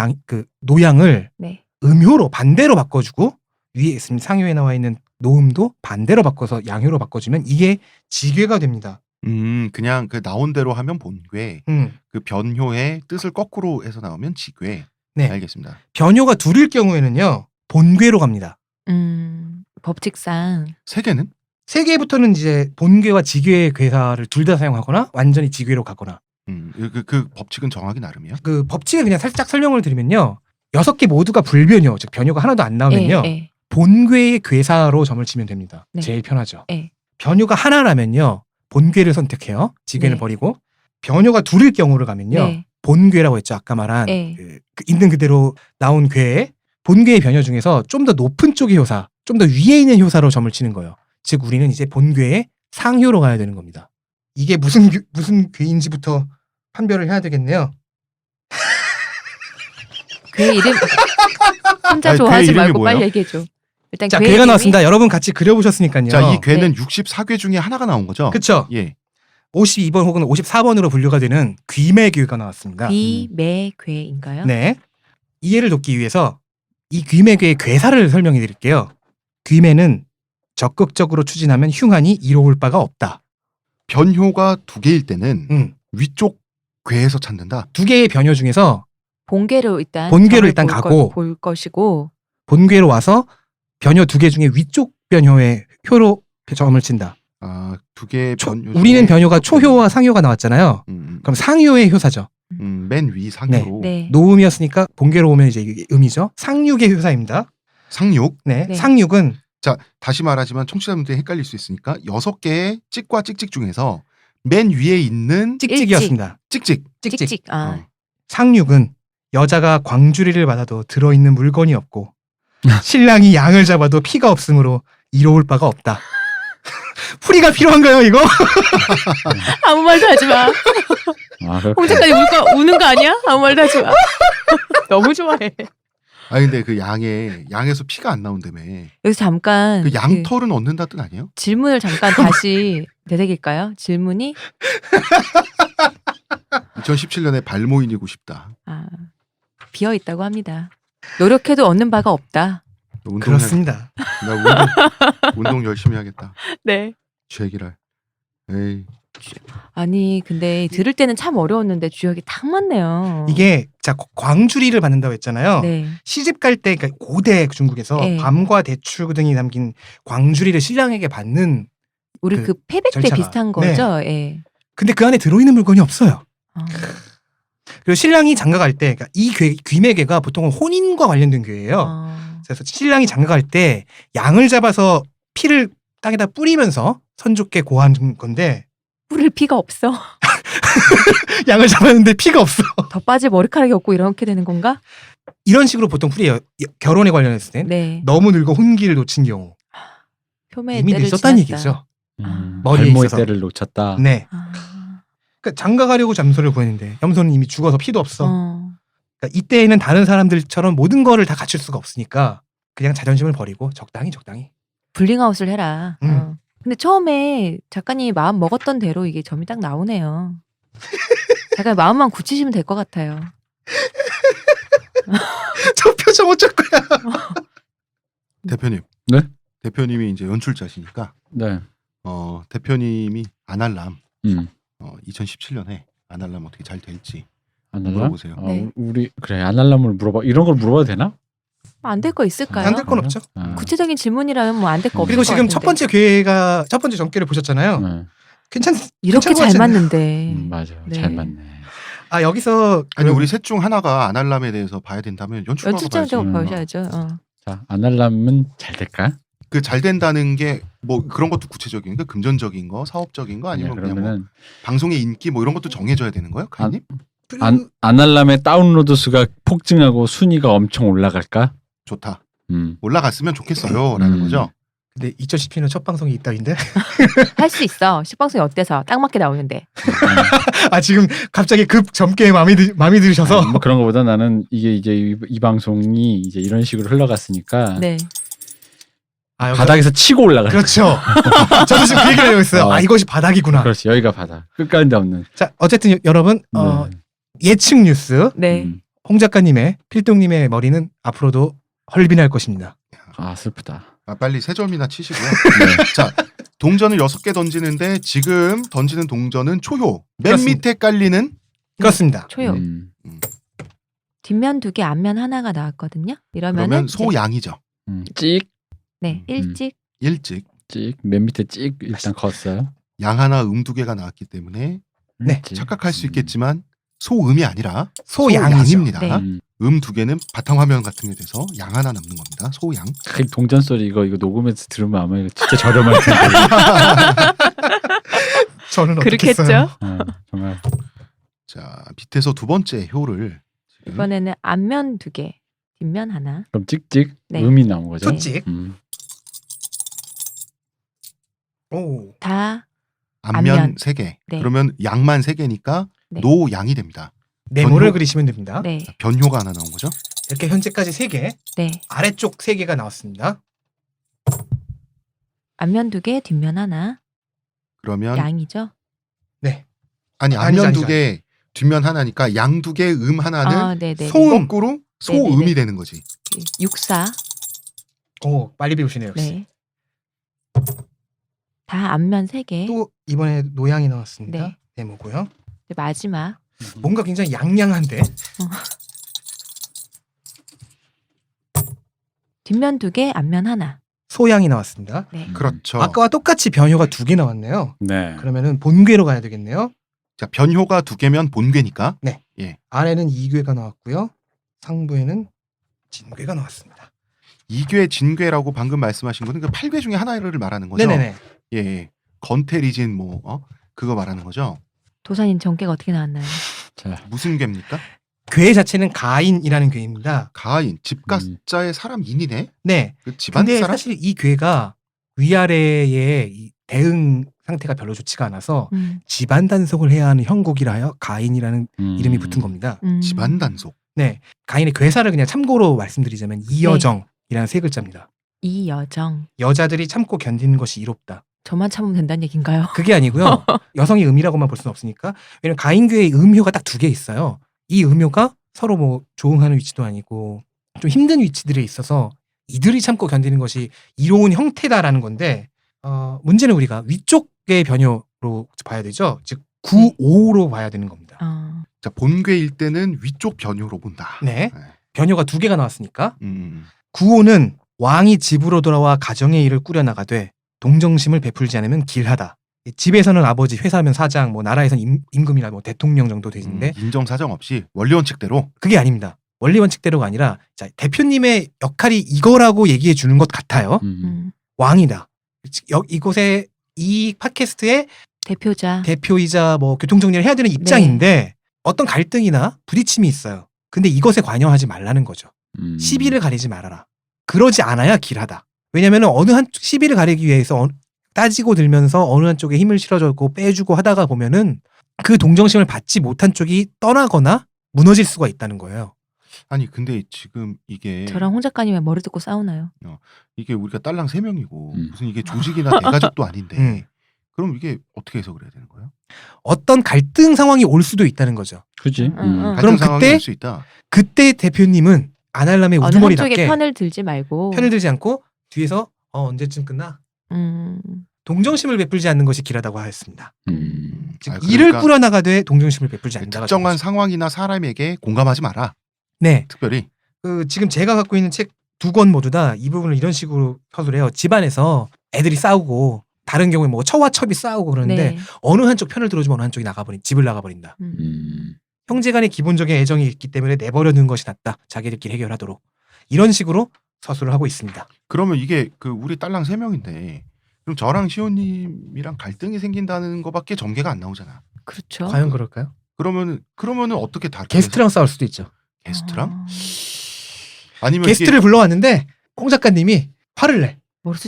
노양을 네. 음효로 반대로 바꿔주고 위에 있습니다. 상효에 나와 있는 노음도 반대로 바꿔서 양효로 바꿔주면 이게 지괴가 됩니다. 그냥 그 나온 대로 하면 본괴. 그 변효의 뜻을 거꾸로 해서 나오면 지괴. 네. 알겠습니다. 변효가 2일 경우에는요 본괴로 갑니다. 법칙상 3개는? 3개부터는 이제 본괴와 지괴의 괴사를 둘 다 사용하거나 완전히 지괴로 가거나. 그 법칙은 정하기 나름이야. 그 법칙을 그냥 살짝 설명을 드리면요. 6개 모두가 불변효, 즉 변효가 하나도 안 나오면요. 예. 본괴의 괴사로 점을 치면 됩니다. 네. 제일 편하죠. 예. 변효가 하나라면요. 본괴를 선택해요. 지괴를 네. 버리고. 변효가 2일 경우를 가면요. 네. 본괴라고 했죠. 아까 말한 네. 그 있는 그대로 나온 괴에 본괴의 변효 중에서 좀 더 높은 쪽의 효사, 좀 더 위에 있는 효사로 점을 치는 거예요. 즉 우리는 이제 본괴의 상효로 가야 되는 겁니다. 이게 무슨 괴인지부터 판별을 해야 되겠네요. 괴 이름 혼자 아니, 괴 좋아하지 이름이 말고 뭐예요? 빨리 얘기해줘. 일단 자, 괴 괴가 이름이 나왔습니다. 여러분 같이 그려보셨으니까요. 자, 이 괴는 네. 64괴 중에 하나가 나온 거죠? 그쵸? 예. 52번 혹은 54번으로 분류가 되는 귀매괴가 나왔습니다. 귀매괴인가요? 네. 이해를 돕기 위해서 이 귀매괴의 괴사를 설명해 드릴게요. 귀매는 적극적으로 추진하면 흉한이 이로울 바가 없다. 변효가 2개일 때는 위쪽 괴에서 찾는다. 2개의 변효 중에서 본괴로 일단 본괴로 점을 일단 볼 가고 것이고 본괴로 와서 변효 2개 중에 위쪽 변효의 효로 점을 친다. 아, 2개의 변효. 우리는 변효가 초효와 상효가 나왔잖아요. 음, 그럼 상효의 효사죠. 맨 위 상효로. 네. 노음이었으니까 본괴로 오면 이제 이게 음이죠. 상육의 효사입니다. 상육. 네. 네. 상육은 자, 다시 말하지만 청취자분들이 헷갈릴 수 있으니까 6개의 찍과 찍찍 중에서 맨 위에 있는 찍찍이었습니다. 찍찍. 찍찍. 아. 상육은 여자가 광주리를 받아도 들어있는 물건이 없고 신랑이 양을 잡아도 피가 없으므로 이로울 바가 없다. 풀이가 필요한가요 이거? 아무 말도 하지 마. 아, 그렇구나. 홍자까지 우는 거 아니야? 아무 말도 하지 마. 너무 좋아해. 아 근데 그 양에서 피가 안 나온다며. 여기서 잠깐 그 양털은 얻는다 뜻 아니에요? 질문을 잠깐 다시 되새길까요? 질문이 2017년에 발모인이고 싶다. 비어 있다고 합니다. 노력해도 얻는 바가 없다. 그렇습니다. 나 운동 열심히 하겠다. 네. 쥐기랄. 에이. 아니 근데 들을 때는 참 어려웠는데 주역이 딱 맞네요. 이게 자 광주리를 받는다고 했잖아요. 네. 시집 갈 때 그러니까 고대 중국에서 네. 밤과 대추 등이 담긴 광주리를 신랑에게 받는 우리 그 패백 때 절차가. 비슷한 거죠. 예. 근데 그 안에 들어있는 물건이 없어요. 아, 그리고 신랑이 장가갈 때 그러니까 이 귀매개가 보통은 혼인과 관련된 괴예요. 아. 그래서 신랑이 장가갈 때 양을 잡아서 피를 땅에다 뿌리면서 선조께 고하는 건데 뿌릴 피가 없어. 양을 잡았는데 피가 없어. 더 빠질 머리카락이 없고 이렇게 되는 건가? 이런 식으로 보통 풀이에요. 결혼에 관련했을 때 네. 너무 늙어 혼기를 놓친 경우 표면에 이미 때를 늦었다는 지났다. 얘기죠. 머리에 발모의 있어서. 때를 놓쳤다. 네. 아. 그러니까 장가가려고 잠소를 구했는데 염소는 이미 죽어서 피도 없어. 어. 그러니까 이때에는 다른 사람들처럼 모든 거를 다 갖출 수가 없으니까 그냥 자존심을 버리고 적당히. 블링아웃을 해라. 음. 어. 근데 처음에 작가님이 마음 먹었던 대로 이게 점이 딱 나오네요. 작가님 마음만 굳히시면 될 것 같아요. 저 표정 어쩔 거야. 대표님. 네? 대표님이 이제 연출자시니까 네. 대표님이 아날람 2017년에 아날람 어떻게 잘 될지 아날람? 물어보세요. 네. 우리 그래 아날람을 물어봐. 이런 걸 물어봐도 되나? 안 될 거 있을까요? 안 될 건 없죠. 아. 구체적인 질문이라면 뭐 안 될 거 없을 그리고 것 지금 첫 같은데. 번째 첫 번째 전개를 보셨잖아요. 네. 이렇게 괜찮은 것 잘 같지 않나요? 맞는데. 맞아요. 네. 잘 맞네. 아 여기서 아니 우리 셋 중 하나가 아날람에 대해서 봐야 된다면 연출가가 연출자가 음. 보셔야죠. 어. 자 아날람은 잘 될까? 그 잘 된다는 게 뭐 그런 것도 구체적인 거, 금전적인 거, 사업적인 거 아니면 그냥 뭐 그러면은 방송의 인기 뭐 이런 것도 정해져야 되는 거예요, 카이님? 아날람의 다운로드 수가 폭증하고 순위가 엄청 올라갈까? 좋다. 음. 올라갔으면 좋겠어요라는 거죠. 근데 2010년은 첫 방송이 이따인데. 할 수 있어. 식방송이 어때서 딱 맞게 나오는데. 아 지금 갑자기 급 젊게 마음이 들으셔서. 아니, 뭐 그런 거보다 나는 이게 이제 이 방송이 이제 이런 식으로 흘러갔으니까 네. 아, 바닥에서 치고 올라가. 그렇죠. 저도 지금 그 얘기를 하고 있어요. 아 이것이 바닥이구나. 그렇지 여기가 바닥. 끝가는데 없는. 자 어쨌든 여러분 네. 예측 뉴스 네. 홍 작가님의 필동님의 머리는 앞으로도 헐빈할 것입니다. 아 슬프다. 빨리 세 점이나 치시고요. 네. 자, 동전을 6개 던지는데 지금 던지는 동전은 초효. 맨 그렇습니다. 밑에 깔리는 그렇습니다. 초요. 뒷면 2개, 앞면 하나가 나왔거든요. 이러면은 그러면 이제- 소양이죠. 찍, 네, 일찍. 일찍. 찍, 맨 밑에 찍 일단 컸어요. 양 하나 2개가 나왔기 때문에 네. 찍. 착각할 수 있겠지만 소음이 아니라 소양이죠. 소양입니다. 네. 2개는 바탕화면 같은 게 돼서 양 하나 남는 겁니다. 소양. 그 동전 소리 이거 녹음해서 들으면 아마 이거 진짜 저렴할 텐데. 저는 그렇겠죠. 어떻겠어요? 정말. 자, 밑에서 두 번째 효를 지금 이번에는 앞면 2개, 뒷면 하나. 그럼 찍찍 네. 음이 나온 거죠. 소찍. 오. 다 앞면 앞면. 3개. 네. 그러면 양만 3개니까 네. 노양이 됩니다. 네모를 전효- 그리시면 됩니다. 네. 변효가 하나 나온 거죠. 이렇게 현재까지 3개, 네. 아래쪽 3개가 나왔습니다. 앞면 2개, 뒷면 하나. 그러면 양이죠. 네. 아니 아니죠, 앞면 아니죠. 2개, 뒷면 하나니까 양 2개, 하나는 아, 네, 네. 소음. 거꾸로 네네네. 소음이 되는 거지. 64. 오, 빨리 배우시네요. 역시. 네. 다 앞면 3개. 또 이번에 노양이 나왔습니다. 네. 네모고요. 마지막. 뭔가 굉장히 양양한데. 뒷면 2개, 앞면 하나. 소양이 나왔습니다. 네. 그렇죠. 아까와 똑같이 변효가 2개 나왔네요. 네. 그러면은 본괴로 가야 되겠네요. 자, 변효가 2개면 본괴니까 아래는 2괴가 나왔고요. 상부에는 진괴가 나왔습니다. 2괴, 진괴라고 방금 말씀하신 거는 그 8괴 중에 하나를 말하는 거죠. 네네네. 예, 예. 건태리진 뭐 그거 말하는 거죠. 도산인 정계가 어떻게 나왔나요? 자, 무슨 괴입니까? 괴 자체는 가인이라는 괴입니다. 가인, 집가자의 사람 인이네. 네. 그 집안 근데 사람. 사실 이 괴가 위아래의 이 대응 상태가 별로 좋지가 않아서 집안 단속을 해야 하는 형국이라 하여 가인이라는 이름이 붙은 겁니다. 집안 단속. 네. 가인의 괴사를 그냥 참고로 말씀드리자면 이여정이라는 세 글자입니다. 이여정. 여자들이 참고 견디는 것이 이롭다. 저만 참으면 된다는 얘기인가요? 그게 아니고요. 여성이 음이라고만 볼 수는 없으니까. 왜냐면 가인괴의 음효가 딱 2개 있어요. 이 음효가 서로 뭐 조응하는 위치도 아니고 좀 힘든 위치들에 있어서 이들이 참고 견디는 것이 이로운 형태다라는 건데 문제는 우리가 위쪽의 변효 봐야 되죠. 즉 9,5로 봐야 되는 겁니다. 자, 본괴일 때는 위쪽 변효로 본다. 네. 변효가 2개가 나왔으니까 9호는 9호는 왕이 집으로 돌아와 가정의 일을 꾸려나가되 동정심을 베풀지 않으면 길하다. 집에서는 아버지, 회사면 사장, 뭐 나라에서는 임금이나 뭐 대통령 정도 되는데 인정사정 없이 원리 원칙대로. 그게 아닙니다. 원리 원칙대로가 아니라 자, 대표님의 역할이 이거라고 얘기해 주는 것 같아요. 왕이다. 이곳에 이 팟캐스트의 대표자. 대표이자 뭐 교통정리를 해야 되는 입장인데 어떤 갈등이나 부딪힘이 있어요. 근데 이것에 관여하지 말라는 거죠. 시비를 가리지 말아라. 그러지 않아야 길하다. 왜냐하면 어느 한 시비를 가리기 위해서 따지고 들면서 어느 한쪽에 힘을 실어주고 빼주고 하다가 보면은 그 동정심을 받지 못한 쪽이 떠나거나 무너질 수가 있다는 거예요. 아니 근데 지금 이게 저랑 홍 작가님 왜 머리 듣고 싸우나요? 이게 우리가 딸랑 3명이고 무슨 이게 조직이나 대가족도 아닌데 그럼 이게 어떻게 해석을 해야 되는 거예요? 어떤 갈등 상황이 올 수도 있다는 거죠. 그지? 갈등 그럼 상황이 그때 올 수 있다. 그때 대표님은 아날람의 어느 우두머리답게 한쪽에 편을 들지 말고. 편을 들지 않고 뒤에서 언제쯤 끝나? 동정심을 베풀지 않는 것이 길하다고 하였습니다. 즉 아, 일을 그러니까 꾸려나가되 동정심을 베풀지 않는다가 특정한 중요하죠. 상황이나 사람에게 공감하지 마라. 네, 특별히. 지금 제가 갖고 있는 책 2권 모두 다 이 부분을 이런 식으로 서술을 해요. 집안에서 애들이 싸우고 다른 경우에 뭐 처와 첩이 싸우고 그러는데 네. 어느 한쪽 편을 들어주면 어느 한쪽이 집을 나가버린다. 형제간의 기본적인 애정이 있기 때문에 내버려 두는 것이 낫다. 자기들끼리 해결하도록. 이런 식으로 서술을 하고 있습니다. 그러면 이게 우리 딸랑 3명인데 그럼 저랑 시호님이랑 갈등이 생긴다는 거밖에 전개가 안 나오잖아. 그렇죠. 과연 그럴까요? 그러면은 어떻게 다르게 게스트랑 싸울 수도 있죠. 게스트랑? 아니면 게스트를 불러왔는데 홍 작가님이 화를 내.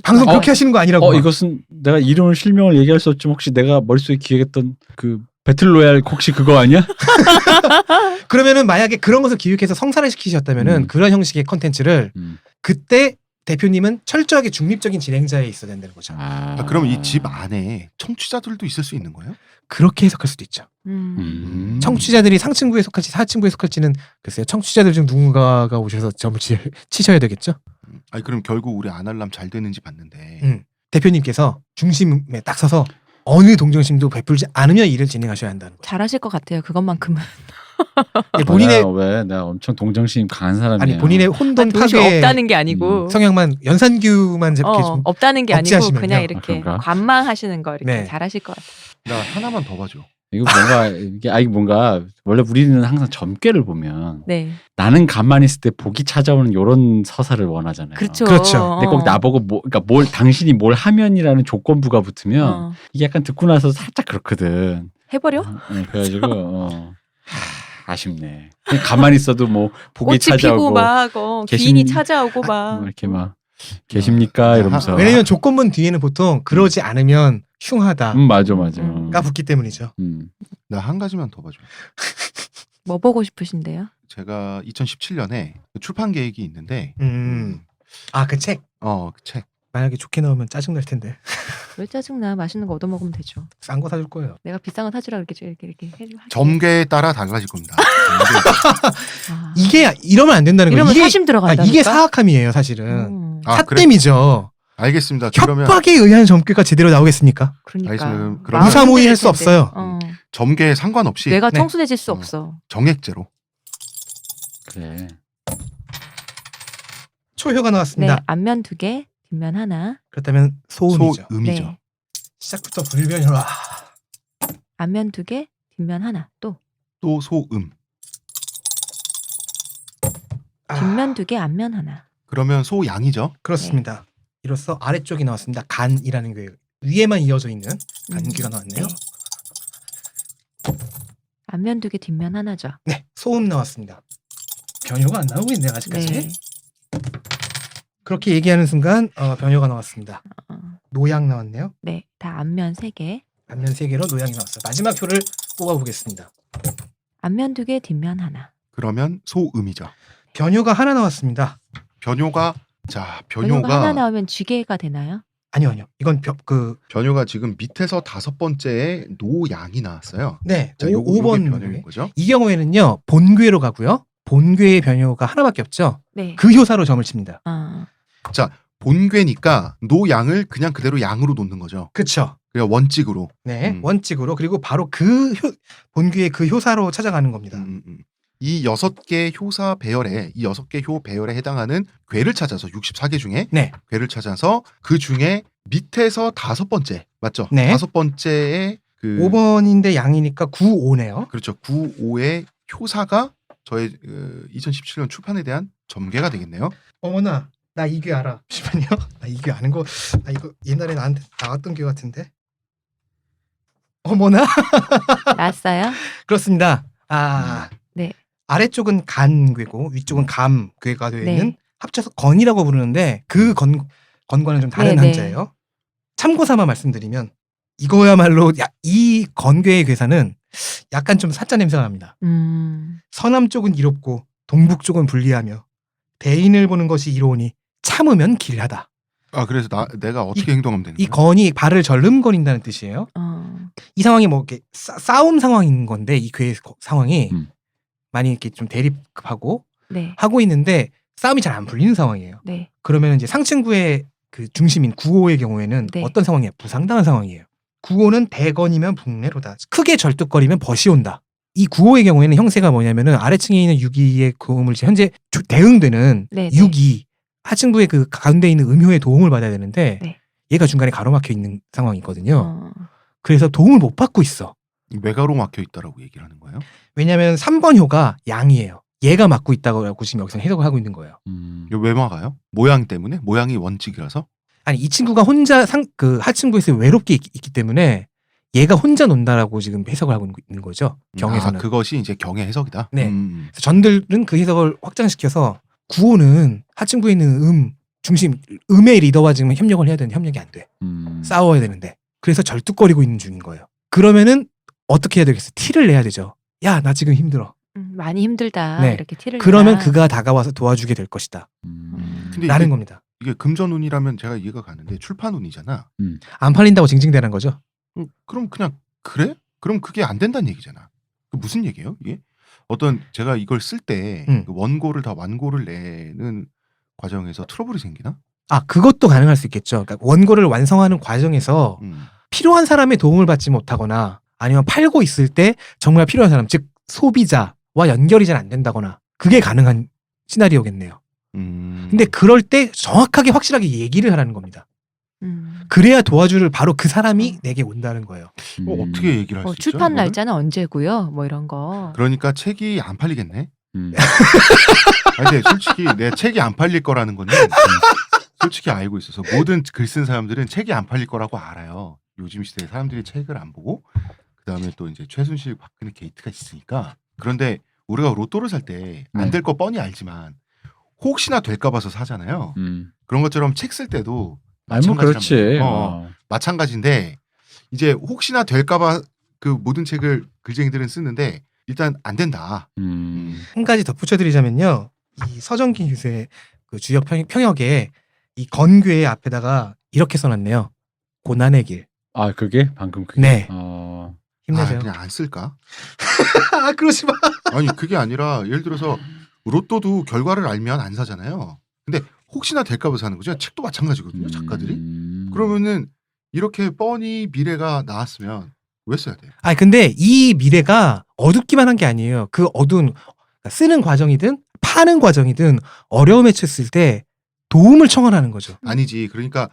방송 말 그렇게 하시는 거 아니라고. 이것은 내가 이름을 실명을 얘기할 수 없지만 혹시 내가 머릿속에 기획했던 그 배틀로얄 혹시 그거 아니야? 그러면은 만약에 그런 것을 기획해서 성사를 시키셨다면은 그런 형식의 컨텐츠를 그때 대표님은 철저하게 중립적인 진행자에 있어야 된다는 거죠. 그러면 이 집 안에 청취자들도 있을 수 있는 거예요? 그렇게 해석할 수도 있죠. 청취자들이 상층부에 속할지 하층부에 속할지는 글쎄요. 청취자들 중 누군가가 오셔서 점을 치셔야 되겠죠. 아니 그럼 결국 우리 아날람 잘 되는지 봤는데 대표님께서 중심에 딱 서서 어느 동정심도 베풀지 않으며 일을 진행하셔야 한다는 거죠. 잘하실 것 같아요. 그것만큼은. 본인의 왜 내가 엄청 동정심 강한 사람이야. 아니 본인의 혼돈 동시 파괴 없다는 게 아니고. 성향만 연산규만 이렇게 좀 없다는 게 아니고 억제하시면요. 그냥 이렇게 그런가? 관망하시는 거 이렇게 네. 잘하실 것 같아요. 나 하나만 더 봐줘. 이거 뭔가 원래 우리는 항상 점괘를 보면 네. 나는 가만히 있을 때 복이 찾아오는 이런 서사를 원하잖아요. 그렇죠. 그렇죠. 근데 꼭 나보고 그러니까 당신이 뭘 하면이라는 조건부가 붙으면 이게 약간 듣고 나서 살짝 그렇거든. 해버려? 그래가지고 아쉽네. 그냥 가만히 있어도 뭐 복이 꽃이 찾아오고 피고 막 귀인이 찾아오고 막. 이렇게 막 계십니까 이러면서. 왜냐면 조건문 뒤에는 보통 그러지 않으면 흉하다. 맞아. 가 붙기 때문이죠. 나 한 가지만 더 봐줘. 뭐 보고 싶으신데요? 제가 2017년에 출판 계획이 있는데 그 책. 그 책. 만약에 좋게 나오면 짜증날 텐데. 왜 짜증나? 맛있는 거 얻어먹으면 되죠. 싼 거 사줄 거예요. 내가 비싼 거 사주라 이렇게 해주고. 점괘에 따라 달라질 겁니다. 이게 이러면 안 된다는 거예요. 이러면 이게 사심 들어간다니까. 이게 사악함이에요, 사실은. 그래? 사땜이죠. 알겠습니다. 그러면 협박에 의한 점괘가 제대로 나오겠습니까? 그러니까. 알겠습니다. 그러면 무사모의 할 수 없어요. 점괘에 상관없이 내가 네. 청순해질 수 없어. 정액제로. 그래. 초효가 네, 나왔습니다. 앞면 2개, 뒷면 하나. 그렇다면 소음이죠. 소음이죠. 네. 시작부터 불변효라. 앞면 2개, 뒷면 하나. 또 또 소음. 뒷면 2개, 앞면 하나. 그러면 소양이죠. 그렇습니다. 이로써 아래쪽이 나왔습니다. 간이라는 게 위에만 이어져 있는 간귀가 나왔네요. 네. 앞면 2개, 뒷면 하나죠. 네, 소음 나왔습니다. 변효가 안 나오고 있네요, 아직까지. 네. 그렇게 얘기하는 순간 변효가 나왔습니다. 노양 나왔네요. 네, 다 앞면 3개. 앞면 3개로 노양이 나왔어요. 마지막 표를 뽑아보겠습니다. 앞면 2개, 뒷면 하나. 그러면 소음이죠. 변효가 하나 나왔습니다. 변효가 변효가 하나 나오면 쥐개가 되나요? 아니요. 이건 변효가 지금 밑에서 5번째에 노양이 나왔어요. 네, 자, 5번 변효인 거죠. 이 경우에는요, 본괴로 가고요. 본괴의 변효가 하나밖에 없죠. 네. 그 효사로 점을 칩니다. 자, 본괴니까 노양을 그냥 그대로 양으로 놓는 거죠. 그렇죠. 그냥 원칙으로. 네, 원칙으로 그리고 바로 그 본규의 그 효사로 찾아가는 겁니다. 이 6개 효사 배열에 이 6개 효 배열에 해당하는 괴를 찾아서 64개 중에 네, 괴를 찾아서 그 중에 밑에서 5번째 맞죠? 네. 5번째에 그 5번인데 양이니까 9, 5네요. 그렇죠. 9, 5의 효사가 저의 2017년 출판에 대한 점괘가 되겠네요. 어머나, 나 이 괴 알아. 잠시만요. 나 이 괴 아는 거, 나 이거 옛날에 나한테 나왔던 괴 같은데. 어머나. 났어요? 그렇습니다. 네. 아래쪽은 간괴고 위쪽은 감괴가 되어 있는 네. 합쳐서 건이라고 부르는데 그 건과는 좀 다른 네, 네. 한자예요. 참고삼아 말씀드리면 이거야말로 이 건괴의 괴사는 약간 좀 사짜 냄새가 납니다. 서남 쪽은 이롭고 동북 쪽은 불리하며 대인을 보는 것이 이로우니 참으면 길하다. 아 그래서 내가 어떻게 행동하면 되는 이 거야? 건이 발을 절름거린다는 뜻이에요. 이 상황이 뭐 이렇게 싸움 상황인 건데 이 괴 상황이 많이 이렇게 좀 대립하고 네. 하고 있는데 싸움이 잘 안 풀리는 상황이에요. 네. 그러면 이제 상층구의 그 중심인 구호의 경우에는 네. 어떤 상황이에요? 부상당한 상황이에요. 구호는 대건이면 북내로다. 크게 절뚝거리면 벗이 온다. 이 구호의 경우에는 형세가 뭐냐면은 아래층에 있는 6기의 도움을 현재 대응되는 네, 6기 하층부의 그 가운데 있는 음효의 도움을 받아야 되는데 네. 얘가 중간에 가로막혀 있는 상황이거든요. 그래서 도움을 못 받고 있어. 외가로 막혀 있다라고 얘기를 하는 거예요? 왜냐하면 3번 효가 양이에요. 얘가 맡고 있다고 지금 여기서 해석을 하고 있는 거예요. 이거 왜 막아요? 모양 때문에? 모양이 원칙이라서? 아니 이 친구가 혼자 그 하층부에서 외롭게 있기 때문에 얘가 혼자 논다라고 지금 해석을 하고 있는 거죠. 경에서는. 그것이 이제 경의 해석이다. 네. 그래서 전들은 그 해석을 확장시켜서 구호는 하층부에 있는 중심 음의 리더와 지금 협력을 해야 되는데 협력이 안 돼. 싸워야 되는데. 그래서 절뚝거리고 있는 중인 거예요. 그러면은 어떻게 해야 되겠어? 티를 내야 되죠. 야, 나 지금 힘들어. 많이 힘들다. 네. 이렇게 티를 그러면 내라. 그가 다가와서 도와주게 될 것이다. 근데 라는 겁니다. 이게 금전운이라면 제가 이해가 가는데 출판운이잖아. 안 팔린다고 징징대는 거죠. 그럼 그냥 그래? 그럼 그게 안 된다는 얘기잖아. 그 무슨 얘기예요? 이게 어떤 제가 이걸 쓸 때 그 원고를 다 완고를 내는 과정에서 트러블이 생기나? 그것도 가능할 수 있겠죠. 그러니까 원고를 완성하는 과정에서 필요한 사람의 도움을 받지 못하거나 아니면 팔고 있을 때 정말 필요한 사람, 즉 소비자와 연결이 잘 안 된다거나 그게 가능한 시나리오겠네요. 근데 그럴 때 정확하게 확실하게 얘기를 하라는 겁니다. 그래야 도와줄 바로 그 사람이 내게 온다는 거예요. 어떻게 얘기를 할 수 있죠? 출판 이거를? 날짜는 언제고요? 뭐 이런 거. 그러니까 책이 안 팔리겠네. 아니, 근데 솔직히 내 책이 안 팔릴 거라는 거는 솔직히 알고 있어서 모든 글 쓴 사람들은 책이 안 팔릴 거라고 알아요. 요즘 시대에 사람들이 책을 안 보고 그다음에 또 이제 최순실 박근혜 게이트가 있으니까. 그런데 우리가 로또를 살 때 안 될 거 뻔히 알지만 혹시나 될까 봐서 사잖아요. 그런 것처럼 책 쓸 때도 아니 뭐 그렇지. 마찬가지인데 이제 혹시나 될까 봐 그 모든 책을 글쟁이들은 쓰는데 일단 안 된다. 한 가지 덧붙여드리자면요. 이 서정기 교수의 그 주역 평역에 이 건괴의 앞에다가 이렇게 써놨네요. 고난의 길. 그게 방금 그게. 네. 힘내세요. 그냥 안 쓸까? 그러지 마. 아니 그게 아니라 예를 들어서 로또도 결과를 알면 안 사잖아요. 근데 혹시나 될까 봐 사는 거죠. 책도 마찬가지거든요. 작가들이. 그러면은 이렇게 뻔히 미래가 나왔으면 왜 써야 돼요? 근데 이 미래가 어둡기만 한 게 아니에요. 그 어두운 쓰는 과정이든 파는 과정이든 어려움에 처했을 때 도움을 청원하는 거죠. 아니지. 그러니까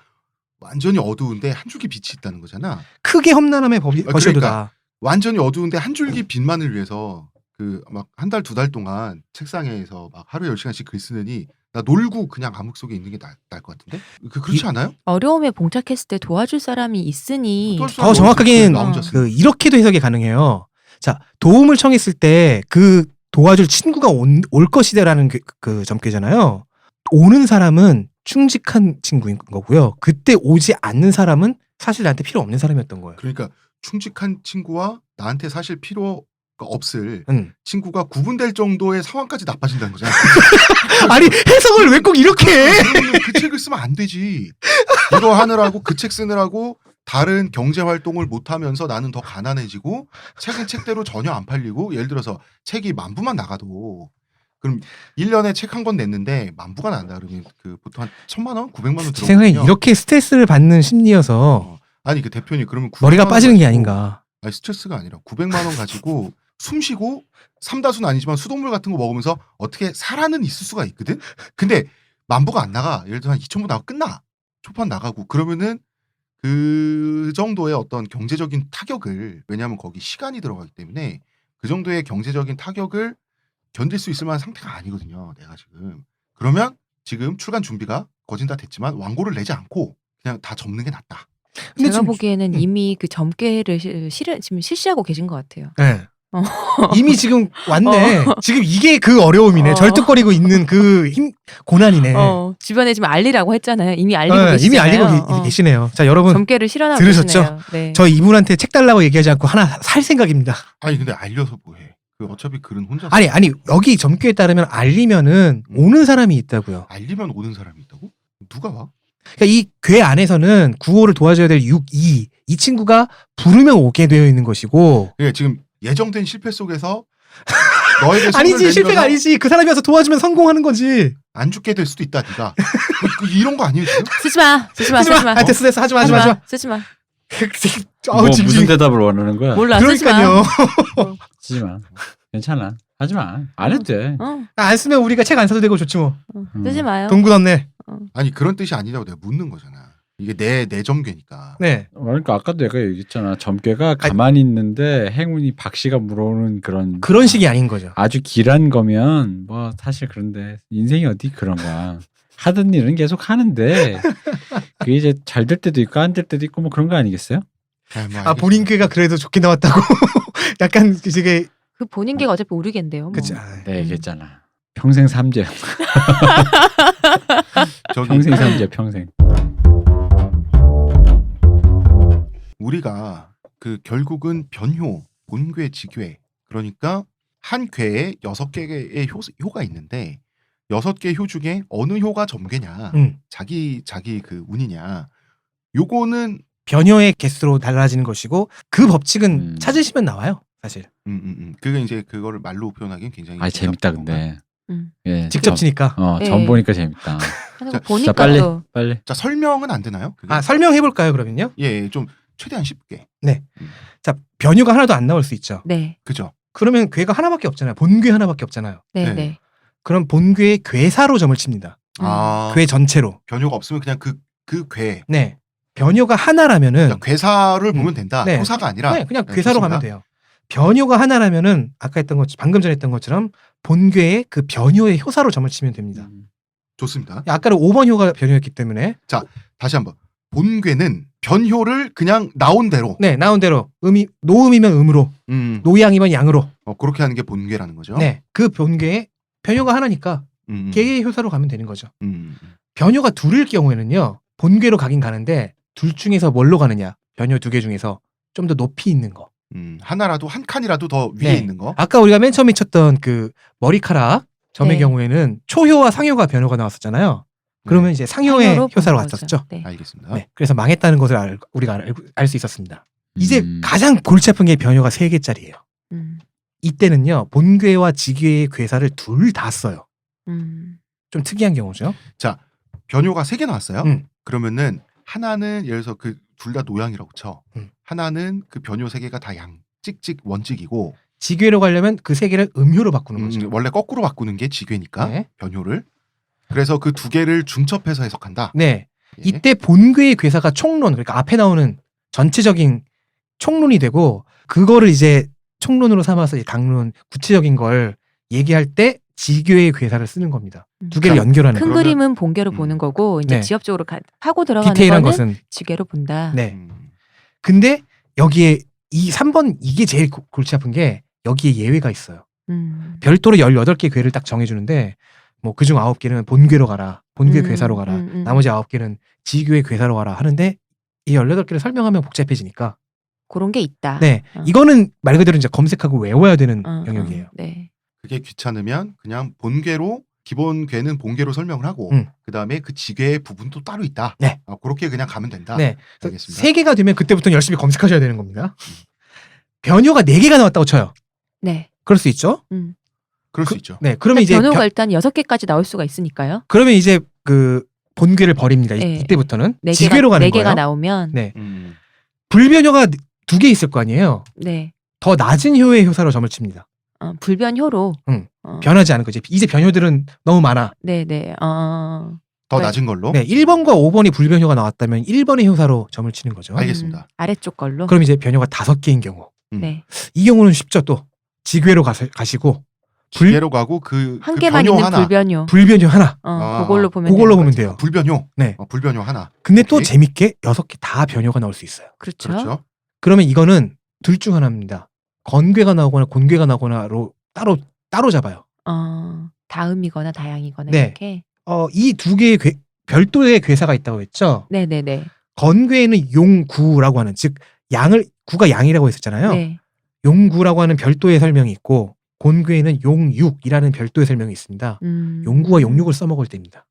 완전히 어두운데 한 줄기 빛이 있다는 거잖아. 크게 험난함의 벗이어도다. 그러니까 완전히 어두운데 한 줄기 빛만을 위해서 그 막 한 달, 2달 동안 책상에서 막 하루 10시간씩 글 쓰느니 나 놀고 그냥 암흑 속에 있는 게 나을 것 같은데? 그렇지 않아요? 어려움에 봉착했을 때 도와줄 사람이 있으니 더 정확하게는 나 혼자 쓰는 이렇게도 해석이 가능해요. 자, 도움을 청했을 때 그 도와줄 친구가 올 것이다라는 그 점괘잖아요. 오는 사람은 충직한 친구인 거고요. 그때 오지 않는 사람은 사실 나한테 필요 없는 사람이었던 거예요. 그러니까 충직한 친구와 나한테 사실 필요가 없을 친구가 구분될 정도의 상황까지 나빠진다는 거잖아. 아니 해석을 왜 꼭 이렇게 해? 그러면 그 책을 쓰면 안 되지. 이거 하느라고 그 책 쓰느라고 다른 경제 활동을 못 하면서 나는 더 가난해지고 책은 책대로 전혀 안 팔리고 예를 들어서 책이 10,000부만 나가도 그럼 1년에 책 한 권 냈는데 10,000부가 난다 그러면 그 보통 한 1,000만 원, 900만 원 제 생각에 들어오거든요. 이렇게 스트레스를 받는 심리여서 아니 그 대표님 그러면 머리가 900만 빠지는 원 게 가지고- 아닌가. 아니 스트레스가 아니라 900만 원 가지고 숨 쉬고 삼다수는 아니지만 수돗물 같은 거 먹으면서 어떻게 살아는 있을 수가 있거든. 근데 만보가 안 나가. 예를 들어 한 2,000보 나가 끝나. 초판 나가고 그러면은 그 정도의 어떤 경제적인 타격을 왜냐하면 거기 시간이 들어가기 때문에 그 정도의 경제적인 타격을 견딜 수 있을 만한 상태가 아니거든요. 내가 지금. 그러면 지금 출간 준비가 거진 다 됐지만 완고를 내지 않고 그냥 다 접는 게 낫다. 근데 제가 지금- 보기에는 이미 그 점괘를 지금 실시하고 계신 것 같아요. 네. 어. 이미 지금 왔네. 지금 이게 그 어려움이네. 절뚝거리고 있는 그 고난이네. 주변에 지금 알리라고 했잖아요. 이미 알리고 네, 계시잖아요. 이미 알리고 계시네요. 자, 여러분 점괘를 실현하고 들으셨죠? 계시네요. 네. 저 이분한테 책 달라고 얘기하지 않고 하나 살 생각입니다. 아니 근데 알려서 뭐해? 그 어차피 글은 혼자 아니 여기 점괘에 따르면 알리면은 오는 사람이 있다고요. 알리면 오는 사람이 있다고? 누가 와? 그러니까 이 궤 안에서는 구호를 도와줘야 될 6이 이 친구가 부르면 오게 되어 있는 것이고 그러니까 지금 예정된 실패 속에서 너에게 손을 아니지 실패가 내밀어서 아니지 그 사람이 와서 도와주면 성공하는 거지. 안 죽게 될 수도 있다 네가. 이런 거 아니에요 지금? 쓰지 마. 아, 됐어 하지 마. 쓰지 마. 뭐 무슨 대답을 원하는 거야? 몰라. 쓰지 마. 그러니까요. 쓰지 마. 괜찮아. 하지 마. 안 해도 돼. 안 쓰면 우리가 책 안 사도 되고 좋지 뭐. 쓰지 마요. 돈 굳었네. 아니 그런 뜻이 아니라고 내가 묻는 거잖아. 이게 내 점괘니까. 네. 그러니까 아까도 내가 얘기했잖아. 점괘가 가만히 있는데 행운이 박씨가 물어오는 그런 식이 아닌 거죠. 아주 길한 거면 뭐 사실 그런데 인생이 어디 그런 거야. 하던 일은 계속 하는데 그게 이제 잘 될 때도 있고 안 될 때도 있고 뭐 그런 거 아니겠어요? 뭐 본인 꾀가 그래도 좋게 나왔다고. 약간 되게 그 본인 게 어차피 오르겠는데요. 뭐. 그치. 네, 얘기했잖아. 평생 삼재. 저기 평생 삼재 평생. 우리가 그 결국은 변효, 본괴, 지괴 그러니까 한 괴에 6개의 효가 있는데 6개 효 중에 어느 효가 점괘냐 자기 그 운이냐 요거는 변효의 개수로 달라지는 것이고 그 법칙은 찾으시면 나와요 사실. 그게 이제 그거를 말로 표현하기는 굉장히 아 재밌다 근데. 예, 직접 치니까. 점 네. 보니까 재밌다. 그래서 보니까 빨리 또 빨리. 자 설명은 안 되나요? 그게? 설명해 볼까요 그러면요? 예, 좀 최대한 쉽게. 자 변효가 하나도 안 나올 수 있죠. 네. 그죠? 그러면 괴가 하나밖에 없잖아요. 본괴 하나밖에 없잖아요. 네, 네. 네. 그럼 본괴의 괴사로 점을 칩니다. 괴 전체로. 변효가 없으면 그냥 그 괴. 네. 변효가 하나라면은 그러니까 괴사를 보면 된다. 네. 효사가 아니라. 네, 그냥 네, 괴사로 좋습니다. 가면 돼요. 변효가 하나라면은 아까 했던 것 방금 전에 했던 것처럼 본괴의 그 변효의 효사로 점을 치면 됩니다. 좋습니다. 아까는 5번 효가 변효였기 때문에 다시 한번. 본괴는 변효를 그냥 나온 대로. 네 나온 대로 노음이면 음으로 노양이면 양으로 그렇게 하는 게 본괴라는 거죠. 네 그 본괴의 변효가 하나니까 개의 효사로 가면 되는 거죠. 변효가 둘일 경우에는요 본괴로 가긴 가는데 둘 중에서 뭘로 가느냐 변효 2개 중에서 좀 더 높이 있는 거. 하나라도 한 칸이라도 더 위에 네. 있는 거. 아까 우리가 맨 처음에 쳤던 그 머리카락 점의 네. 경우에는 초효와 상효가 변효가 나왔었잖아요. 그러면 이제 상효의 상효로 효사로 보는 거죠. 갔었죠. 네. 알겠습니다. 네, 그래서 망했다는 것을 우리가 알 수 있었습니다. 이제 음. 가장 골치 아픈 게 변효가 3개짜리예요. 음. 이때는요 본괴와 지괴의 괴사를 둘 다 써요. 좀 특이한 경우죠. 변효가 3개 나왔어요. 음. 그러면은 하나는 예를 들어서 그 둘 다 노양이라고 쳐. 하나는 그 변효 3개가 다 양, 찍찍, 원찍이고 지괴로 가려면 그 3개를 음효로 바꾸는 거죠. 원래 거꾸로 바꾸는 게 지괴니까 네. 변효를. 그래서 그 2개를 중첩해서 해석한다. 네. 예. 이때 본괴의 괴사가 총론, 그러니까 앞에 나오는 전체적인 총론이 되고 그거를 이제 총론으로 삼아서 이제 강론, 구체적인 걸 얘기할 때 지괴의 괴사를 쓰는 겁니다. 2개를 연결하는 큰 거. 그림은 본괴로 보는 거고 이제 네. 지엽적으로 파고 들어가는 디테일한 거는 것은 지괴로 본다. 네. 근데 여기에 이 3번 이게 제일 골치 아픈 게 여기에 예외가 있어요. 별도로 18개 괴를 딱 정해주는데 뭐 그중 9개는 본괴로 가라. 본괴 괴사로 가라. 나머지 9개는 지괴의 괴사로 가라 하는데 이 18개를 설명하면 복잡해지니까 그런 게 있다. 네. 이거는 말 그대로 이제 검색하고 외워야 되는 영역이에요. 네. 그게 귀찮으면 그냥 본괴로 기본 괴는 본괴로 설명을 하고 그다음에 그 지괴의 부분도 따로 있다. 네. 그렇게 그냥 가면 된다. 네. 알겠습니다. 3개가 되면 그때부터 열심히 검색하셔야 되는 겁니다. 변효가 4개가 나왔다고 쳐요. 네. 그럴 수 있죠? 그럴 수 있죠. 네. 그러면 이제 변호가 일단 6개까지 나올 수가 있으니까요. 그러면 이제 그 본괴를 버립니다. 네. 이때부터는 4개가, 지괴로 가는 4개가 거예요. 나오면 네. 불변효가 2개 있을 거 아니에요. 네. 더 낮은 효의 효사로 점을 칩니다. 불변효로. 응. 어. 변하지 않은 거지. 이제 변효들은 너무 많아. 네네. 더 네. 낮은 걸로. 네, 1번과 5번이 불변효가 나왔다면 1번의 효사로 점을 치는 거죠. 알겠습니다. 아래쪽 걸로. 그럼 이제 변효가 5개인 경우. 네. 이 경우는 쉽죠. 또 지괴로 가시고 기계로 가고 그 한 개만 변효 있는 하나. 불변효. 불변효 하나. 그걸로 보면 그걸로 되는 보면 거죠. 돼요. 불변효. 네. 불변효 하나. 근데 또 오케이. 재밌게 6개 다 변효가 나올 수 있어요. 그렇죠. 그렇죠. 그러면 이거는 둘 중 하나입니다. 건괴가 나오거나 곤괴가 나오거나로 따로 잡아요. 다음이거나 다양이거나 네. 이렇게. 이 2개의 별도의 괴사가 있다고 했죠. 네네네. 건괴에는 용구라고 하는, 즉 구가 양이라고 했었잖아요. 네. 용구라고 하는 별도의 설명이 있고 곤괴에는 용육이라는 별도의 설명이 있습니다. 용구와 용육을 써먹을 때입니다.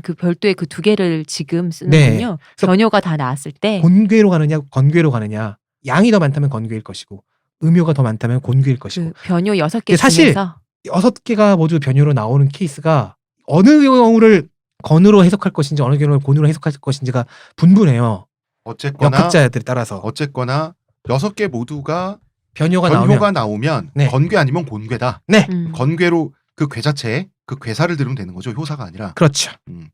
그 별도의 그 2개를 지금 네. 쓰는군요. 그래서 변효가 다 나왔을 때. 곤괴로 가느냐 건괴로 가느냐, 양이 더 많다면 건괴일 것이고 음효가 더 많다면 곤괴일 것이고. 그 변효 6개 근데 사실 중에서 6개가 모두 변효로 나오는 케이스가 어느 경우를 건으로 해석할 것인지 어느 경우를 곤으로 해석할 것인지가 분분해요. 어쨌거나 역학자들에 따라서. 어쨌거나 6개 모두가 변효가 변효가 나오면. 나오면 네. 건괴 아니면 곤괴다. 네. 건괴로 그 괴 자체에 그 괴사를 들으면 되는 거죠. 효사가 아니라. 그렇죠. 음.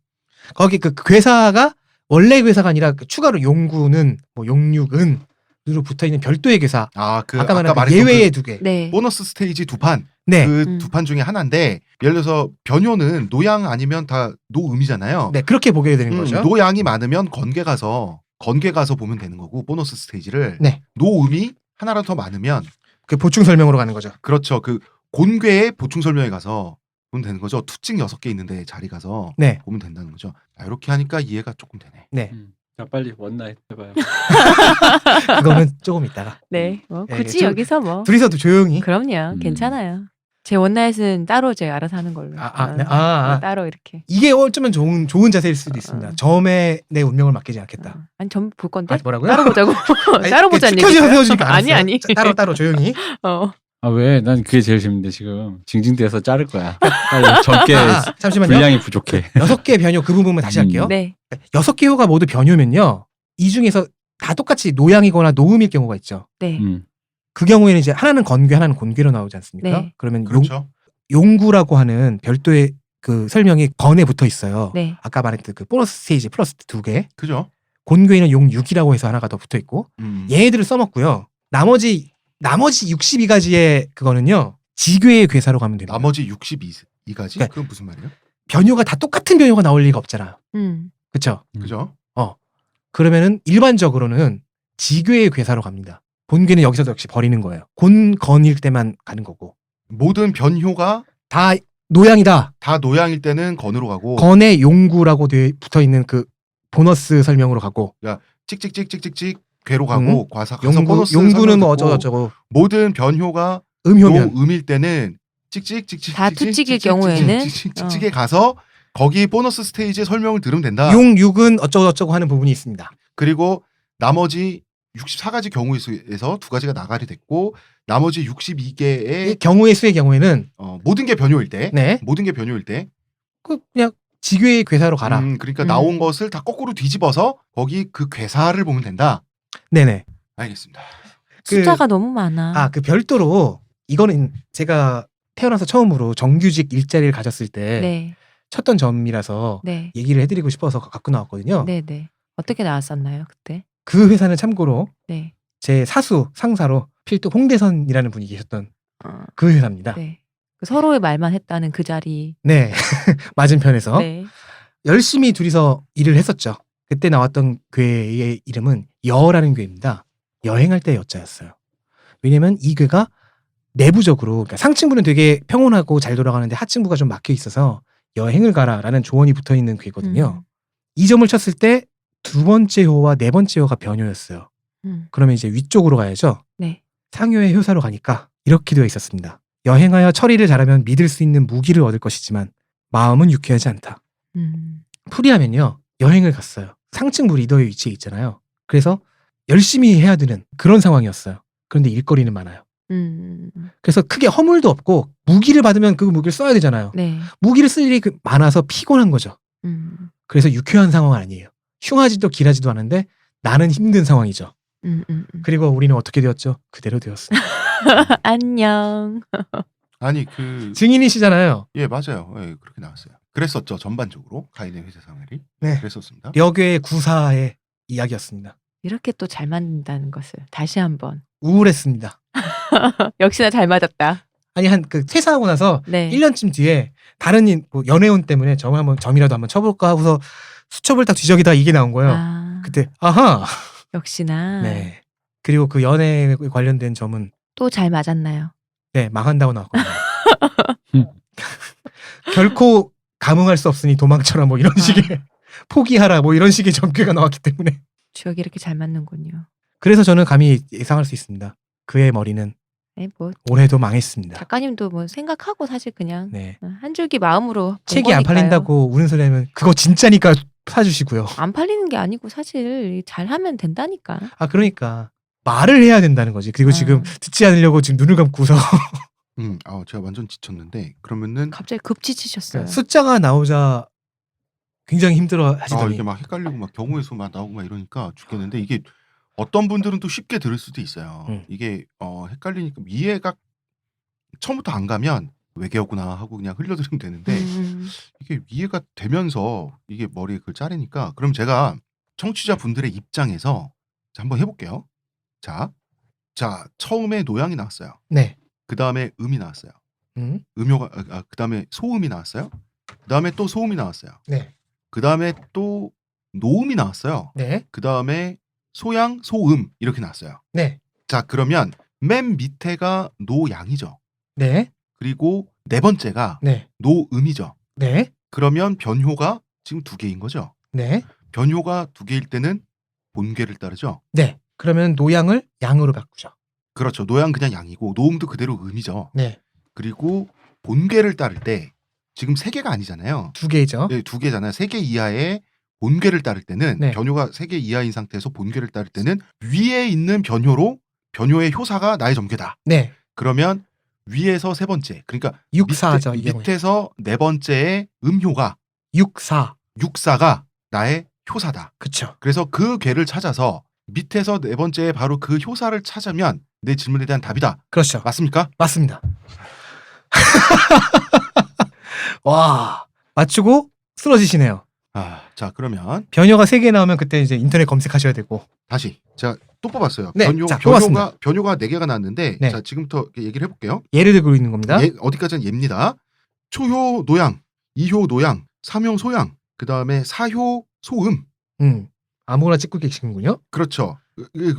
거기 그 괴사가 원래 괴사가 아니라 그 추가로 용구는 뭐 용육은 으로 붙어 있는 별도의 괴사. 아까 아까 말한 그 말했던 예외의 그 2개. 네. 보너스 스테이지 2판. 네. 그 2판 중에 하나인데 예를 들어서 변효는 노양 아니면 다 노음이잖아요. 네, 그렇게 보게 되는 거죠. 노양이 많으면 건괴 가서 보면 되는 거고 보너스 스테이지를. 네. 노음이 하나라도 더 많으면 그 보충 설명으로 가는 거죠. 그렇죠. 그 곤괴의 보충 설명에 가서 보면 되는 거죠. 투찍 6개 있는데 자리 가서 네. 보면 된다는 거죠. 이렇게 하니까 이해가 조금 되네. 네. 자 빨리 원나잇 해봐요. 그거는 조금 있다가. 네. 뭐 네, 굳이 좀 여기서 뭐. 둘이서도 조용히. 그럼요. 괜찮아요. 제 원나잇은 따로 제가 알아서 하는 걸로. 네. 따로 이렇게. 이게 어쩌면 좋은 자세일 수도 있습니다. 점에 내 운명을 맡기지 않겠다. 아니 전 볼 건데. 뭐라고요? 따로 보자고. 아니, 따로 보자는 켜져 얘기예요. 세워주니까 아니 알았어요. 아니. 자, 따로 조용히. 아 왜? 난 그게 제일 재밌는데 지금 징징대서 자를 거야. 빨리 적게 잠시만요. 분량이 부족해. 6개 변효 그 부분만 다시 할게요. 네. 6개 효가 모두 변효면요. 이 중에서 다 똑같이 노양이거나 노음일 경우가 있죠. 네. 그 경우에는 이제 하나는 건괴, 하나는 곤괴로 나오지 않습니까? 네. 그러면 그렇죠. 용구라고 하는 별도의 그 설명이 건에 붙어 있어요. 네. 아까 말했던 그 보너스 스테이지 플러스 2개. 그죠? 곤괴에는 용6이라고 해서 하나가 더 붙어 있고 얘네들을 써먹고요. 나머지 62가지의 그거는요. 지괴의 괴사로 가면 됩니다. 나머지 62가지? 네. 그건 무슨 말이에요? 변효가 다 똑같은 변효가 나올 리가 없잖아요. 그렇죠? 그죠? 그러면은 일반적으로는 지괴의 괴사로 갑니다. 곤괴는 여기서도 역시 버리는 거예요. 곤건일 때만 가는 거고. 모든 변효가 다 노양이다. 다 노양일 때는 건으로 가고 건의 용구라고 붙어 있는 그 보너스 설명으로 가고. 찍찍찍찍찍찍 괴로 가고 가서 보너스 용구는 뭐 설명 듣고 어쩌고저쩌고. 모든 변효가 음효면. 노음일 때는 찍찍찍찍 다 투찍일 경우에는 찍찍찍찍에 가서 거기 보너스 스테이지의 설명을 들으면 된다. 용육은 어쩌고저쩌고 하는 부분이 있습니다. 그리고 나머지 64가지 경우에서 2가지가 나가리 됐고 나머지 62개의 이 경우의 수의 경우에는 모든 게 변효일 때 네. 모든 게 변효일 때 그냥 지괴의 괴사로 가라. 그러니까 나온 것을 다 거꾸로 뒤집어서 거기 그 괴사를 보면 된다. 네네. 알겠습니다. 숫자가 너무 많아. 그 별도로 이거는 제가 태어나서 처음으로 정규직 일자리를 가졌을 때 네. 쳤던 점이라서 네. 얘기를 해드리고 싶어서 갖고 나왔거든요. 네, 네. 어떻게 나왔었나요, 그때? 그 회사는 참고로 네. 제 사수 상사로 필두 홍대선이라는 분이 계셨던 어, 그 회사입니다. 네. 그 서로의 말만 했다는 그 자리. 네. 맞은편에서 네. 열심히 둘이서 일을 했었죠. 그때 나왔던 괴의 이름은 여라는 괴입니다. 여행할 때 여자였어요. 왜냐면 이 괴가 내부적으로 그러니까 상층부는 되게 평온하고 잘 돌아가는데 하층부가 좀 막혀 있어서 여행을 가라라는 조언이 붙어 있는 괴거든요. 이 점을 쳤을 때 2번째 효와 4번째 효가 변효였어요. 그러면 이제 위쪽으로 가야죠. 네. 상효의 효사로 가니까 이렇게 되어 있었습니다. 여행하여 처리를 잘하면 믿을 수 있는 무기를 얻을 것이지만 마음은 유쾌하지 않다. 풀이하면요. 여행을 갔어요. 상층부 리더의 위치에 있잖아요. 그래서 열심히 해야 되는 그런 상황이었어요. 그런데 일거리는 많아요. 그래서 크게 허물도 없고 무기를 받으면 그 무기를 써야 되잖아요. 네. 무기를 쓸 일이 많아서 피곤한 거죠. 그래서 유쾌한 상황은 아니에요. 흉하지도 길하지도 않은데 나는 힘든 상황이죠. 그리고 우리는 어떻게 되었죠? 그대로 되었어요. 안녕. 아니 그 증인이시잖아요. 예 맞아요. 예, 그렇게 나왔어요. 그랬었죠 전반적으로 가인의 회사 생활이 네. 그랬었습니다. 력의 구사의 이야기였습니다. 이렇게 또 잘 맞는다는 것을 다시 한번. 우울했습니다. 역시나 잘 맞았다. 아니 한 그 퇴사하고 나서 네. 1년쯤 뒤에 다른 뭐 연애운 때문에 점이라도 한번 쳐볼까 하고서 수첩을 딱 뒤적이다 이게 나온 거예요. 아, 그때 아하. 역시나. 네. 그리고 그 연애에 관련된 점은 또 잘 맞았나요? 네 망한다고 나왔거든요. 결코 감흥할 수 없으니 도망쳐라 뭐 이런 식의 포기하라 뭐 이런 식의 점괘가 나왔기 때문에 주역이 이렇게 잘 맞는군요. 그래서 저는 감히 예상할 수 있습니다. 그의 머리는 네, 뭐 올해도 망했습니다. 작가님도 뭐 생각하고 사실 그냥 네. 한 줄기 마음으로 본 책이 안 거니까요. 팔린다고 우는 소리 하면 그거 진짜니까 사주시고요. 안 팔리는 게 아니고 사실 잘하면 된다니까. 아 그러니까 말을 해야 된다는 거지. 그리고 지금 듣지 않으려고 지금 눈을 감고서 제가 완전 지쳤는데 그러면은 갑자기 급지치셨어요. 숫자가 나오자 굉장히 힘들어 하시더니 이게 막 헷갈리고 막 경우의 수 막 나오고 막 이러니까 죽겠는데 이게 어떤 분들은 또 쉽게 들을 수도 있어요. 이게 헷갈리니까 이해가 처음부터 안 가면 외계어구나 하고 그냥 흘려들으면 되는데 이게 이해가 되면서 이게 머리에 그걸 자르니까 그럼 제가 청취자 분들의 입장에서 한번 해볼게요. 자 처음에 노양이 나왔어요. 네. 그 다음에 음이 나왔어요. 음. 음효가 그 다음에 소음이 나왔어요. 그 다음에 또 소음이 나왔어요. 네. 그 다음에 또 노음이 나왔어요. 네. 그 다음에 소양, 소음 이렇게 나왔어요. 네. 자 그러면 맨 밑에가 노양이죠. 네. 그리고 네 번째가 네. 노음이죠. 네. 그러면 변효가 지금 2개인 거죠. 네. 변효가 2개일 때는 본괴를 따르죠. 네. 그러면 노양을 양으로 바꾸죠. 그렇죠. 노양 그냥 양이고 노음도 그대로 음이죠. 네. 그리고 본괴를 따를 때 지금 3개가 아니잖아요. 2개죠. 네, 2개잖아요. 3개 이하의 본괴를 따를 때는 네. 변효가 3개 이하인 상태에서 본괴를 따를 때는 위에 있는 변효로 변효의 효사가 나의 점괘다. 네. 그러면 위에서 세 번째 그러니까 육사죠. 이게 밑에서 네 번째의 음효가 육사. 육사가 나의 효사다. 그쵸. 그래서 그 괴를 찾아서 밑에서 네 번째에 바로 그 효사를 찾으면 내 질문에 대한 답이다. 그렇죠. 맞습니까? 맞습니다. 와 맞추고 쓰러지시네요. 자 그러면 변효가 3개 나오면 그때 이제 인터넷 검색하셔야 되고. 다시 제가 또 뽑았어요. 네, 자, 뽑았습니다. 변효가 4개가 나왔는데 네. 자 지금부터 얘기를 해볼게요. 예를 들고 있는 겁니다. 어디까지는 예입니다. 초효 노양, 2효 노양, 3효 소양, 그 다음에 4효 소음. 아무거나 찍고 계시는군요. 그렇죠.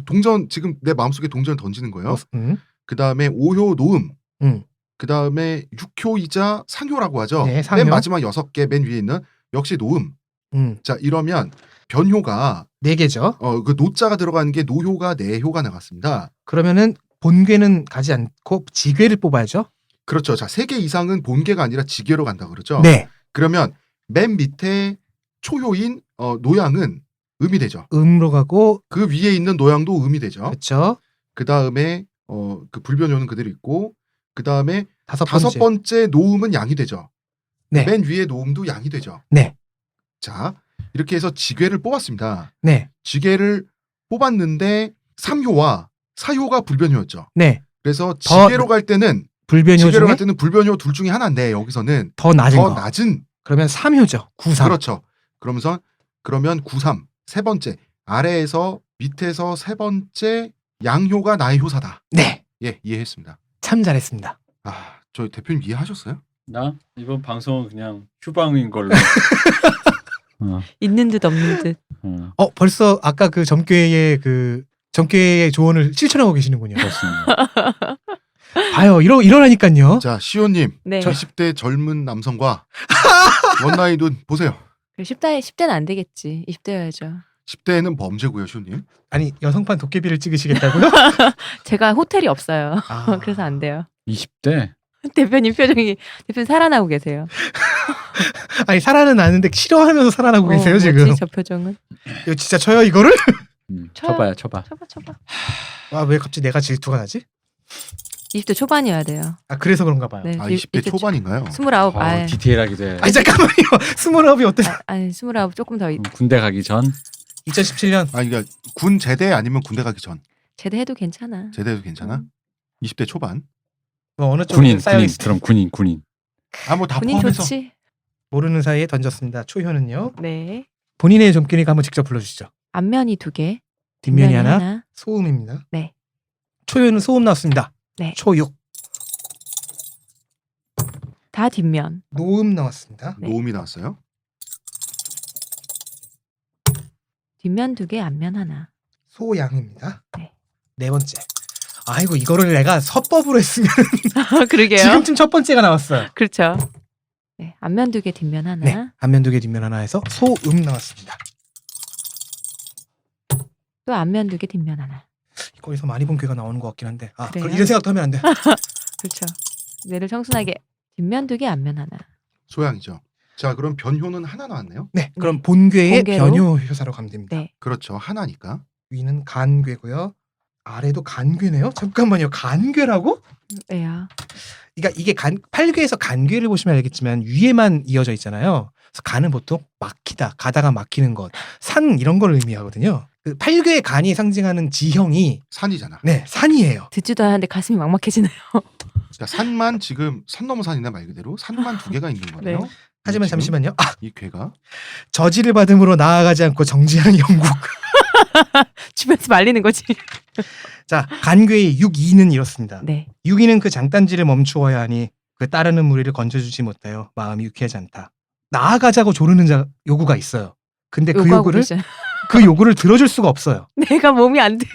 동전 지금 내 마음속에 동전을 던지는 거예요. 음. 그 다음에 5효 노음. 음. 그 다음에 6효이자 상효라고 하죠. 네, 상효. 맨 마지막 6개 맨 위에 있는 역시 노음. 자 이러면 변효가 4개죠. 그 노자가 들어가는 게 노효가 4효가 나갔습니다. 그러면은 본괴는 가지 않고 지괴를 뽑아야죠. 그렇죠. 자 3개 이상은 본괴가 아니라 지괴로 간다 그러죠. 네. 그러면 맨 밑에 초효인 노양은 음이 되죠. 음으로 가고 그 위에 있는 노양도 음이 되죠. 그렇죠. 그 다음에 그 불변효는 그대로 있고 그 다음에 다섯 번째 노음은 양이 되죠. 네. 맨 위에 노음도 양이 되죠. 네. 자 이렇게 해서 지괴를 뽑았습니다. 네. 지괴를 뽑았는데 3효와 4효가 불변효였죠. 네. 그래서 지괴로 갈 때는 불변효 지괴로 중에 갈 때는 불변효 둘 중에 하나인데 여기서는 더 낮은 더 거. 낮은 그러면 3효죠. 93. 그렇죠. 그러면 93 세 번째 아래에서 밑에서 세 번째 양효가 나의 효사다. 네. 예 이해했습니다. 참 잘했습니다. 저희 대표님 이해하셨어요? 나 이번 방송은 그냥 휴방인 걸로. 있는 듯 없는 듯. 벌써 아까 그 점괘의 조언을 실천하고 계시는군요. 그렇습니다. 봐요. 이러라니까요. 자 시호님 네. 20대 젊은 남성과 원나잇은 보세요. 10대는 안 되겠지. 20대여야죠. 10대에는 범죄고요 시호님. 아니 여성판 도깨비를 찍으시겠다고요? 제가 호텔이 없어요. 아. 그래서 안 돼요. 20대? 대표님 살아나고 계세요. 아니 살아는 싫어하면서 살아나고 계세요 지금. 뭐지, 저 표정은? 이거 진짜 쳐요 이거를? 쳐봐. 쳐봐. 왜 갑자기 내가 질투가 나지? 20대 초반이어야 돼요. 그래서 그런가 봐요. 네, 20대 초반인가요? 29. 디테일하게 돼. 아니 잠깐만요. 29이 어때? 아니 29 조금 더. 군대 가기 전? 2017년 아니 그러니까 군 제대 아니면 군대 가기 전. 제대해도 괜찮아. 제대도 괜찮아? 20대 초반. 뭐 어느 쪽에 쌓여 군인. 있을 그럼 군인. 아 뭐 다 군인 포함해서. 좋지. 모르는 사이에 던졌습니다. 초효는요. 네. 본인의 좀끼니까 한번 직접 불러주시죠. 앞면이 2개. 뒷면이 하나, 소음입니다. 네. 초효는 소음 나왔습니다. 네. 초육. 다 뒷면. 노음 나왔습니다. 네. 노음이 나왔어요. 뒷면 2개, 앞면 하나. 소양입니다. 네. 네 번째. 아이고 이거를 내가 서법으로 했으면 그러게요. 지금쯤 첫 번째가 나왔어요. 그렇죠. 네. 앞면 2개, 뒷면 하나. 네. 앞면 2개 뒷면 하나 해서 소음 나왔습니다. 또 앞면 2개, 뒷면 하나. 거기서 많이 본 괴가 나오는 것 같긴 한데 그래요? 이런 생각도 하면 안 돼. 그렇죠. 뇌를 청순하게. 뒷면 2개, 앞면 하나. 소양이죠. 자 그럼 변효는 하나 나왔네요. 네. 그럼 네. 본괴의 본괴로? 변효 효사로 가면 됩니다. 네. 그렇죠. 하나니까. 위는 간괴고요. 아래도 간괴네요. 잠깐만요. 간괴라고? 왜요? 그러니까 이게 8괴에서 간괴를 보시면 알겠지만 위에만 이어져 있잖아요. 그래서 간은 보통 막히다, 가다가 막히는 것, 산 이런 걸 의미하거든요. 그 8괴의 간이 상징하는 지형이 산이잖아. 네 산이에요. 듣지도 않았는데 가슴이 막막해지네요. 그러니까 산만 지금 산 넘어 산이나 말 그대로 산만 2개가 있는 거네요. 네. 하지만 지금 잠시만요. 이 괴가 저지를 받음으로 나아가지 않고 정지하는 영국. 주변에서 말리는 거지. 자 간괴의 6이는 이렇습니다. 네. 6이는 그 장단지를 멈추어야 하니 그 따르는 무리를 건져주지 못하여 마음이 유쾌하지 않다. 나아가자고 조르는 요구가 있어요. 근데 그 요구하고 요구를 계셔. 그 요구를 들어줄 수가 없어요. 내가 몸이 안 돼.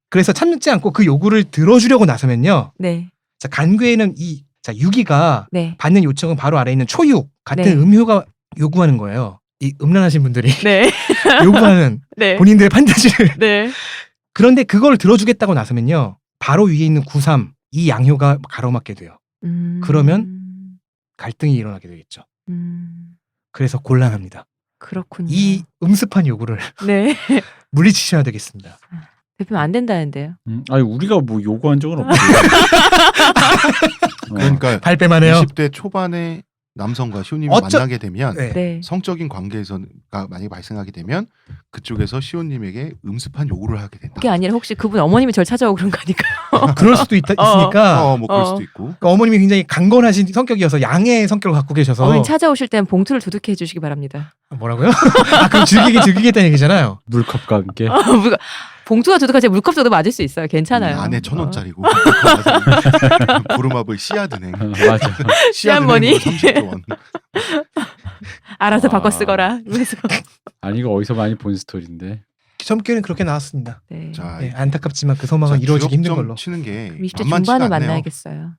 그래서 참지 않고 그 요구를 들어주려고 나서면요. 네. 자 간괴에는 자 6이가 네. 받는 요청은 바로 아래 있는 초육 같은 네. 음효가 요구하는 거예요. 이 음란하신 분들이 네. 요구하는 네. 본인들의 판타지를. 네. 그런데 그걸 들어주겠다고 나서면요. 바로 위에 있는 9~3 이 양효가 가로막게 돼요. 그러면 갈등이 일어나게 되겠죠. 그래서 곤란합니다. 그렇군요. 이 음습한 요구를 네. 물리치셔야 되겠습니다. 대표면 안 된다는데요. 아니 우리가 뭐 요구한 적은 없지. 그러니까 발뺌만 해요. 20대 초반에 남성과 시호님이 어쩌- 만나게 되면 네. 네. 성적인 관계에서가 만약에 발생하게 되면 그쪽에서 시호님에게 음습한 요구를 하게 된다. 그게 아니라 혹시 그분 어머님이 절 찾아오고 그런 거 아닐까요? 그럴 수도 있으니까 뭐 그럴 어. 수도 있고. 그러니까 어머님이 굉장히 강건하신 성격이어서 양의 성격을 갖고 계셔서 어머님 찾아오실 땐 봉투를 두둑해 주시기 바랍니다. 뭐라고요? 아 그럼 즐기겠다는 얘기잖아요. 물컵과 함께. 봉투가 두둑하지 물컵 도 맞을 수 있어요. 괜찮아요. 안에 1,000원짜리고 부름합을 씨앗은행. 맞아. 씨앗머니. 30원. 알아서 와. 바꿔 쓰거라. 이러면서. 아니 이거 어디서 많이 본 스토리인데. 점괘는 그렇게 나왔습니다. 네. 자, 네, 안타깝지만 그 소망은 이루어지기 힘든 걸로. 치는 게 20대 만만치가 중반에 않네요. 만나야겠어요.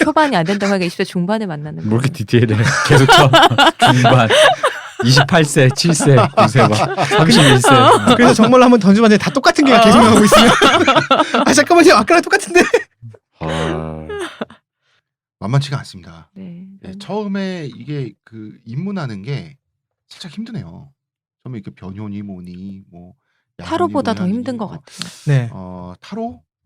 초반이 안 된다고 하니까 20대 중반에 만나는 뭐 이렇게 디테일해. 계속 쳐. 중반. 28세, 7세, 9세 막 31세. 그래서 정말로 한번 던져봤는데 다 똑같은 게가 계속 나오고 있으면 아 잠깐만요 아까랑 똑같은데. 만만치가 않습니다. 네. 네, 처음에 이게 그 입문하는 게 살짝 힘드네요. 처음에 이렇게 변효니 뭐니 뭐 타로보다 더 야문이 힘든 것 뭐, 같아요. 네.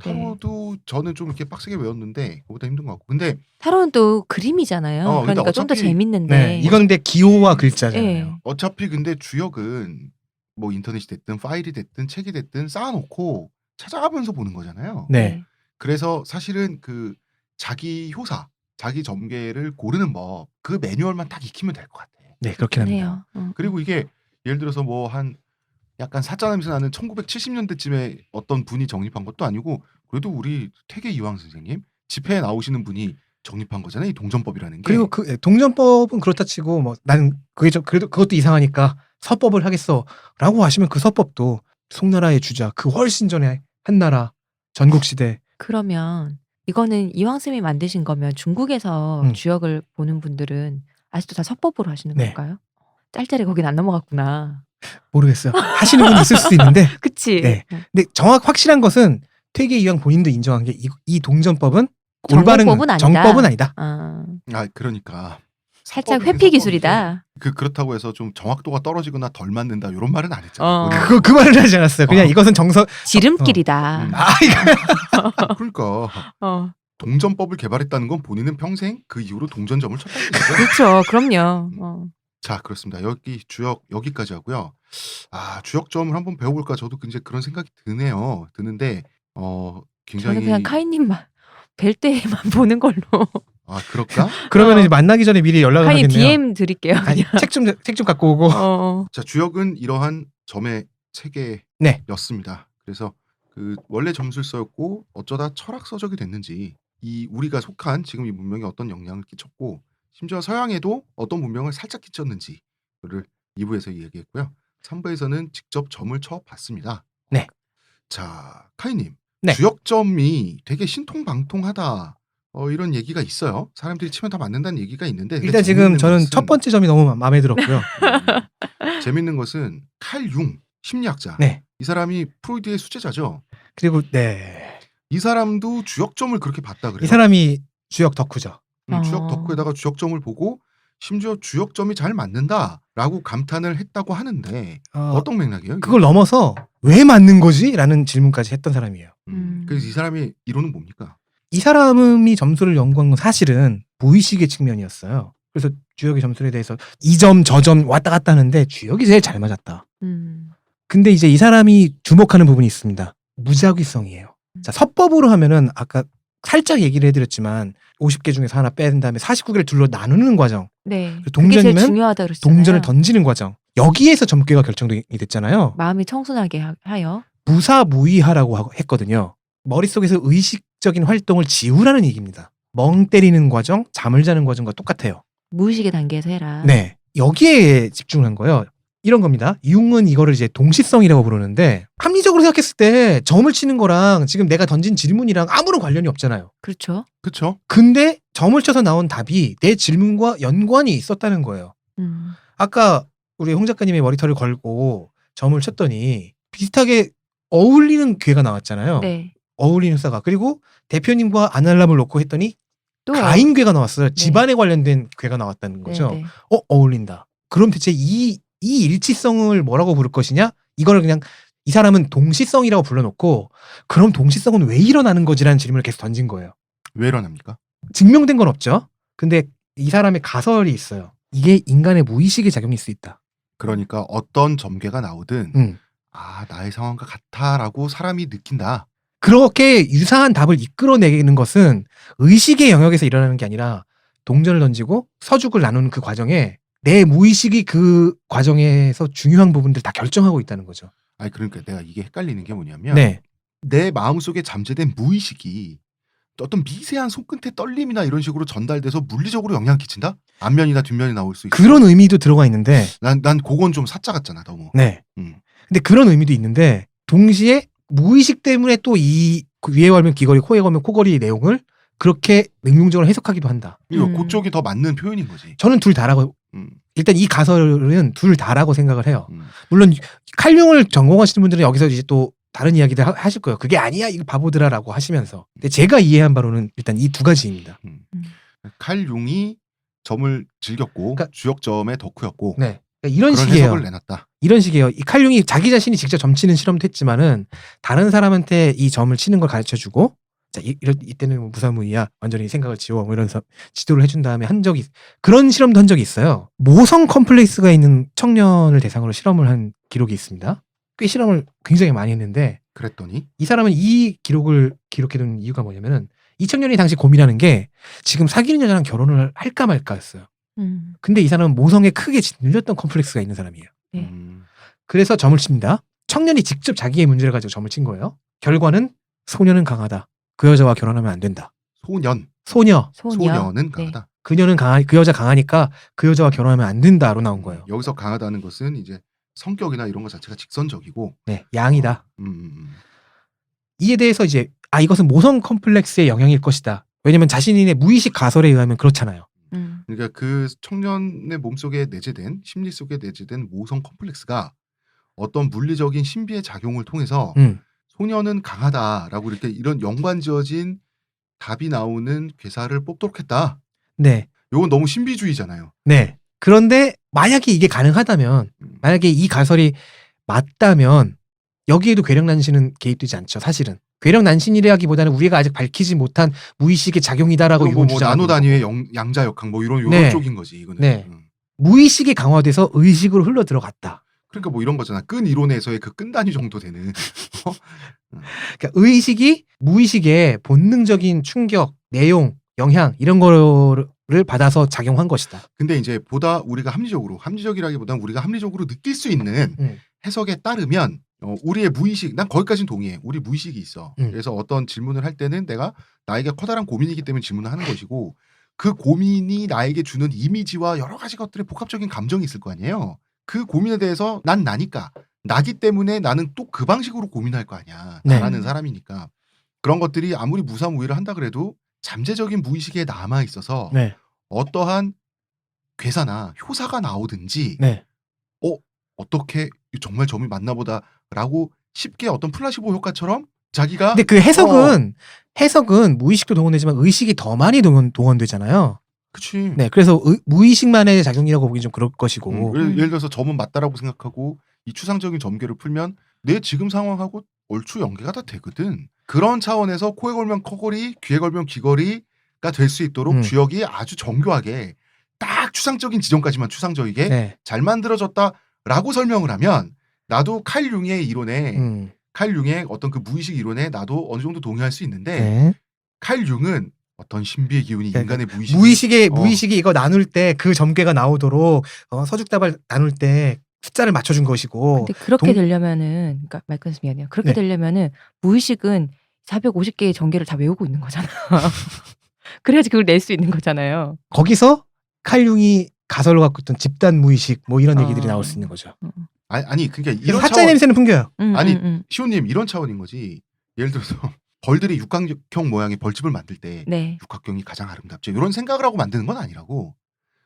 타로도 저는 좀 이렇게 빡세게 외웠는데 그보다 힘든 것 같고. 근데 타로는 또 그림이잖아요. 근데 그러니까 좀 더 어차피- 재밌는데. 네. 이건 근데 기호와 글자잖아요. 네. 어차피 근데 주역은 뭐 인터넷이 됐든 파일이 됐든 책이 됐든 쌓아놓고 찾아가면서 보는 거잖아요. 네. 그래서 사실은 그 자기 효사, 자기 점괘를 고르는 법, 그 매뉴얼만 딱 익히면 될 것 같아. 네 그렇긴 합니다. 네요. 그리고 이게 예를 들어서 뭐 한 약간 사짜 냄새 나는 1970년대쯤에 어떤 분이 정립한 것도 아니고 그래도 우리 태계 이황 선생님 집회에 나오시는 분이 정립한 거잖아요. 이 동전법이라는 게. 그리고 그 동전법은 그렇다 치고 뭐 나는 그게 좀 그래도 그것도 이상하니까 서법을 하겠어라고 하시면 그 서법도 송나라의 주자 그 훨씬 전에 한나라 전국 시대. 그러면 이거는 이황쌤이 만드신 거면 중국에서 주역을 보는 분들은 아직도 다 서법으로 하시는 네. 걸까요? 짤짤이 거긴 안 넘어갔구나. 모르겠어요. 하시는 분이 있을 수도 있는데 그치? 네. 근데 확실한 것은 퇴계 이황 본인도 인정한 게 이 동전법은 올바른 정법은 아니다. 정법은 아니다. 아, 그러니까 살짝 서법이긴 회피 서법이지. 기술이다. 그렇다고 해서 좀 정확도가 떨어지거나 덜 맞는다 이런 말은 안 어. 했잖아요. 그 말을 하지 않았어요. 그냥 이것은 정석. 지름길이다. 그러니까 어. 동전법을 개발했다는 건 본인은 평생 그 이후로 동전점을 쳤다는 거죠. 그렇죠. 그럼요. 자, 그렇습니다. 여기 주역 여기까지 하고요. 아, 주역점을 한번 배워볼까? 저도 굉장히 그런 생각이 드네요. 드는데 굉장히 저는 그냥 카이님만 뵐 때만 보는 걸로. 아, 그럴까? 그러면 어. 이제 만나기 전에 미리 연락을 카이님 하겠네요. DM 드릴게요. 아니, 그냥. 책 좀 갖고 오고. 자, 주역은 이러한 점의 체계였습니다. 그래서 그 원래 점술서였고 어쩌다 철학 서적이 됐는지 이 우리가 속한 지금 이 문명에 어떤 영향을 끼쳤고 심지어 서양에도 어떤 문명을 살짝 끼쳤는지를 2부에서 얘기했고요. 3부에서는 직접 점을 쳐봤습니다. 네. 자, 카이님. 네. 주역점이 되게 신통방통하다. 이런 얘기가 있어요. 사람들이 치면 다 맞는다는 얘기가 있는데 일단 지금 저는 첫 번째 점이 너무 마음에 들었고요. 재밌는 것은 칼 융 심리학자. 네. 이 사람이 프로이드의 수제자죠. 그리고 네. 이 사람도 주역점을 그렇게 봤다 그래요. 이 사람이 주역 덕후죠. 주역 덕후에다가 주역점을 보고 심지어 주역점이 잘 맞는다라고 감탄을 했다고 하는데 어떤 맥락이에요? 이게? 그걸 넘어서 왜 맞는 거지? 라는 질문까지 했던 사람이에요. 그래서 이 사람의 이론은 뭡니까? 이 사람이 점수를 연구한 건 사실은 무의식의 측면이었어요. 그래서 주역의 점수에 대해서 이 점 저 점 왔다 갔다 하는데 주역이 제일 잘 맞았다. 근데 이제 이 사람이 주목하는 부분이 있습니다. 무작위성이에요. 자, 서법으로 하면은 아까 살짝 얘기를 해드렸지만 50개 중에서 하나 뺀 다음에 49개를 둘로 나누는 과정. 네. 그게 제일 동전이면 중요하다 그랬잖아요. 동전을 던지는 과정. 여기에서 점괘가 결정이 됐잖아요. 마음이 청순하게 하여. 무사무의하라고 했거든요. 머릿속에서 의식적인 활동을 지우라는 얘기입니다. 멍 때리는 과정, 잠을 자는 과정과 똑같아요. 무의식의 단계에서 해라. 네. 여기에 집중을 한 거예요. 이런 겁니다. 융은 이거를 이제 동시성이라고 부르는데 합리적으로 생각했을 때 점을 치는 거랑 지금 내가 던진 질문이랑 아무런 관련이 없잖아요. 그렇죠. 그렇죠. 근데 점을 쳐서 나온 답이 내 질문과 연관이 있었다는 거예요. 아까 우리 홍 작가님의 머리털을 걸고 점을 쳤더니 비슷하게 어울리는 괴가 나왔잖아요. 네. 어울리는 사가. 그리고 대표님과 아날람을 놓고 했더니 또 가인괴가 나왔어요. 집안에 관련된 괴가 나왔다는 거죠. 네. 어울린다. 그럼 대체 이 일치성을 뭐라고 부를 것이냐? 이거를 그냥 이 사람은 동시성이라고 불러놓고 그럼 동시성은 왜 일어나는 거지라는 질문을 계속 던진 거예요. 왜 일어납니까? 증명된 건 없죠. 근데 이 사람의 가설이 있어요. 이게 인간의 무의식의 작용일 수 있다. 그러니까 어떤 점괘가 나오든 아, 나의 상황과 같아라고 사람이 느낀다. 그렇게 유사한 답을 이끌어내는 것은 의식의 영역에서 일어나는 게 아니라 동전을 던지고 서죽을 나누는 그 과정에 내 무의식이 그 과정에서 중요한 부분들 다 결정하고 있다는 거죠. 아니, 그러니까 내가 이게 헷갈리는 게 뭐냐면 네. 내 마음속에 잠재된 무의식이 어떤 미세한 손끝의 떨림이나 이런 식으로 전달돼서 물리적으로 영향을 끼친다? 앞면이나 뒷면이 나올 수 있어. 그런 의미도 들어가 있는데 난 그건 좀 사짜 같잖아, 너무. 네. 근데 그런 의미도 있는데 동시에 무의식 때문에 또 이 위에 걸면 귀걸이, 코에 걸면 코걸이 내용을 그렇게 능용적으로 해석하기도 한다. 이거 그쪽이 더 맞는 표현인 거지. 저는 둘 다라고 일단 이 가설은 둘 다라고 생각을 해요. 음. 물론 칼융을 전공하시는 분들은 여기서 이제 또 다른 이야기들 하실 거예요. 그게 아니야, 이거 바보들아라고 하시면서. 근데 제가 이해한 바로는 일단 이 두 가지입니다. 칼 융이 점을 즐겼고 그러니까- 주역점의 덕후였고 네. 그러니까 이런 그런 식이에요. 해석을 내놨다. 이런 식이에요. 이 칼융이 자기 자신이 직접 점 치는 실험도 했지만은 다른 사람한테 이 점을 치는 걸 가르쳐주고 자, 이때는 뭐 무사무이야. 완전히 생각을 지워. 뭐 이러면서 지도를 해준 다음에 한 적이 그런 실험도 한 적이 있어요. 모성 컴플렉스가 있는 청년을 대상으로 실험을 한 기록이 있습니다. 꽤 실험을 굉장히 많이 했는데 그랬더니 이 사람은 이 기록을 기록해둔 이유가 뭐냐면은 이 청년이 당시 고민하는 게 지금 사귀는 여자랑 결혼을 할까 말까였어요. 근데 이 사람은 모성에 크게 짓눌렸던 컴플렉스가 있는 사람이에요. 네. 그래서 점을 칩니다. 청년이 직접 자기의 문제를 가지고 점을 친 거예요. 결과는 소녀는 강하다. 그 여자와 결혼하면 안 된다. 소년은 강하다. 그녀는 그 여자 강하니까 그 여자와 결혼하면 안 된다로 나온 거예요. 여기서 강하다는 것은 이제 성격이나 이런 것 자체가 직선적이고 네, 양이다. 음. 이에 대해서 이제 이것은 모성 컴플렉스의 영향일 것이다. 왜냐면 자신의 무의식 가설에 의하면 그렇잖아요. 그러니까 그 청년의 몸속에 내재된 심리 속에 내재된 모성 컴플렉스가 어떤 물리적인 신비의 작용을 통해서 소년은 강하다라고 이렇게 이런 연관지어진 답이 나오는 괴사를 뽑도록 했다. 네. 이건 너무 신비주의잖아요. 네. 그런데 만약에 이게 가능하다면 만약에 이 가설이 맞다면 여기에도 괴력난신은 개입되지 않죠. 사실은. 괴력난신이라기보다는 우리가 아직 밝히지 못한 무의식의 작용이다라고 뭐 이건 주장하고 나노 단위의 양자역학 뭐 이런 네. 쪽인 거지 이거는. 네. 무의식이 강화돼서 의식으로 흘러 들어갔다. 그러니까 뭐 이런 거잖아. 끈 이론에서의 그 끈 단위 정도 되는. 그러니까 의식이 무의식의 본능적인 충격, 내용, 영향 이런 거를 받아서 작용한 것이다. 근데 이제 보다 우리가 합리적이라기보다는 우리가 합리적으로 느낄 수 있는 해석에 따르면 우리의 무의식, 난 거기까지는 동의해. 우리 무의식이 있어. 그래서 어떤 질문을 할 때는 내가 나에게 커다란 고민이기 때문에 질문을 하는 것이고 그 고민이 나에게 주는 이미지와 여러 가지 것들의 복합적인 감정이 있을 거 아니에요. 그 고민에 대해서 난 나니까 나기 때문에 나는 또 그 방식으로 고민할 거 아니야. 네. 나라는 사람이니까. 그런 것들이 아무리 무사무위를 한다 그래도 잠재적인 무의식에 남아 있어서 네. 어떠한 괴사나 효사가 나오든지 네. 어떻게 정말 점이 맞나 보다라고 쉽게 어떤 플라시보 효과처럼 자기가 근데 그 해석은 무의식도 동원되지만 의식이 더 많이 동원되잖아요. 그치. 네, 그래서 무의식만의 작용이라고 보기 좀 그럴 것이고. 예를 들어서 점은 맞다라고 생각하고 이 추상적인 점괘를 풀면 내 지금 상황하고 얼추 연계가 다 되거든. 그런 차원에서 코에 걸면 코걸이, 귀에 걸면 귀걸이가 될 수 있도록 주역이 아주 정교하게 딱 추상적인 지점까지만 추상적이게 네. 잘 만들어졌다라고 설명을 하면 나도 칼 융의 이론에 칼 융의 어떤 그 무의식 이론에 나도 어느 정도 동의할 수 있는데 네. 칼 융은 어떤 신비의 기운이 그러니까 인간의 무의식이 이거 나눌 때 그 점괘가 나오도록 서죽답을 나눌 때 숫자를 맞춰준 것이고. 근데 그렇게 되려면은, 그러니까 말씀이 미안해요. 그렇게 네. 되려면은 무의식은 450개의 전개를 다 외우고 있는 거잖아. 그래야지 그걸 낼 수 있는 거잖아요. 거기서 칼융이 가설로 갖고 있던 집단 무의식 뭐 이런 얘기들이 나올 수 있는 거죠. 아니 그러니까 이런 사자의 냄새는 풍겨요. 아니 시호님 이런 차원인 거지. 예를 들어서 벌들이 육각형 모양의 벌집을 만들 때 네. 육각형이 가장 아름답죠. 이런 생각을 하고 만드는 건 아니라고.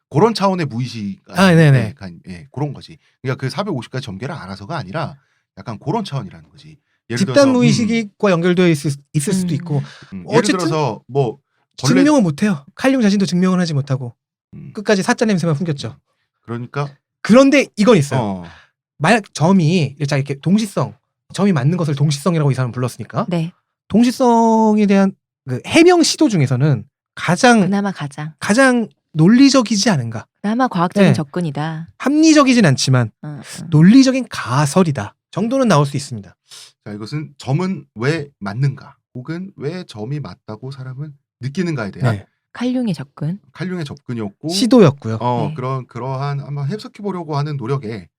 그런 차원의 무의식. 네네. 예, 그런 거지. 그러니까 그 450가지 점괘를 알아서가 아니라 약간 그런 차원이라는 거지. 예를 집단 들어서, 무의식과 연결되어 있을 수도 있고. 예를 어쨌든 들어서 뭐 증명은 못해요. 칼융 자신도 증명을 하지 못하고 끝까지 사자 냄새만 풍겼죠. 그러니까 그런데 이건 있어요. 만약 점이 이렇게 점이 맞는 것을 동시성이라고 이 사람은 불렀으니까 네. 동시성에 대한 그 해명 시도 중에서는 그나마 가장 논리적이지 않은가. 그나마 과학적인 네. 접근이다. 합리적이진 않지만 논리적인 가설이다 정도는 나올 수 있습니다. 자, 이것은 점은 왜 맞는가 혹은 왜 점이 맞다고 사람은 느끼는가에 대한 네. 칼융의 접근. 칼융의 접근이었고 시도였고요. 네. 그러한 한번 해석해 보려고 하는 노력에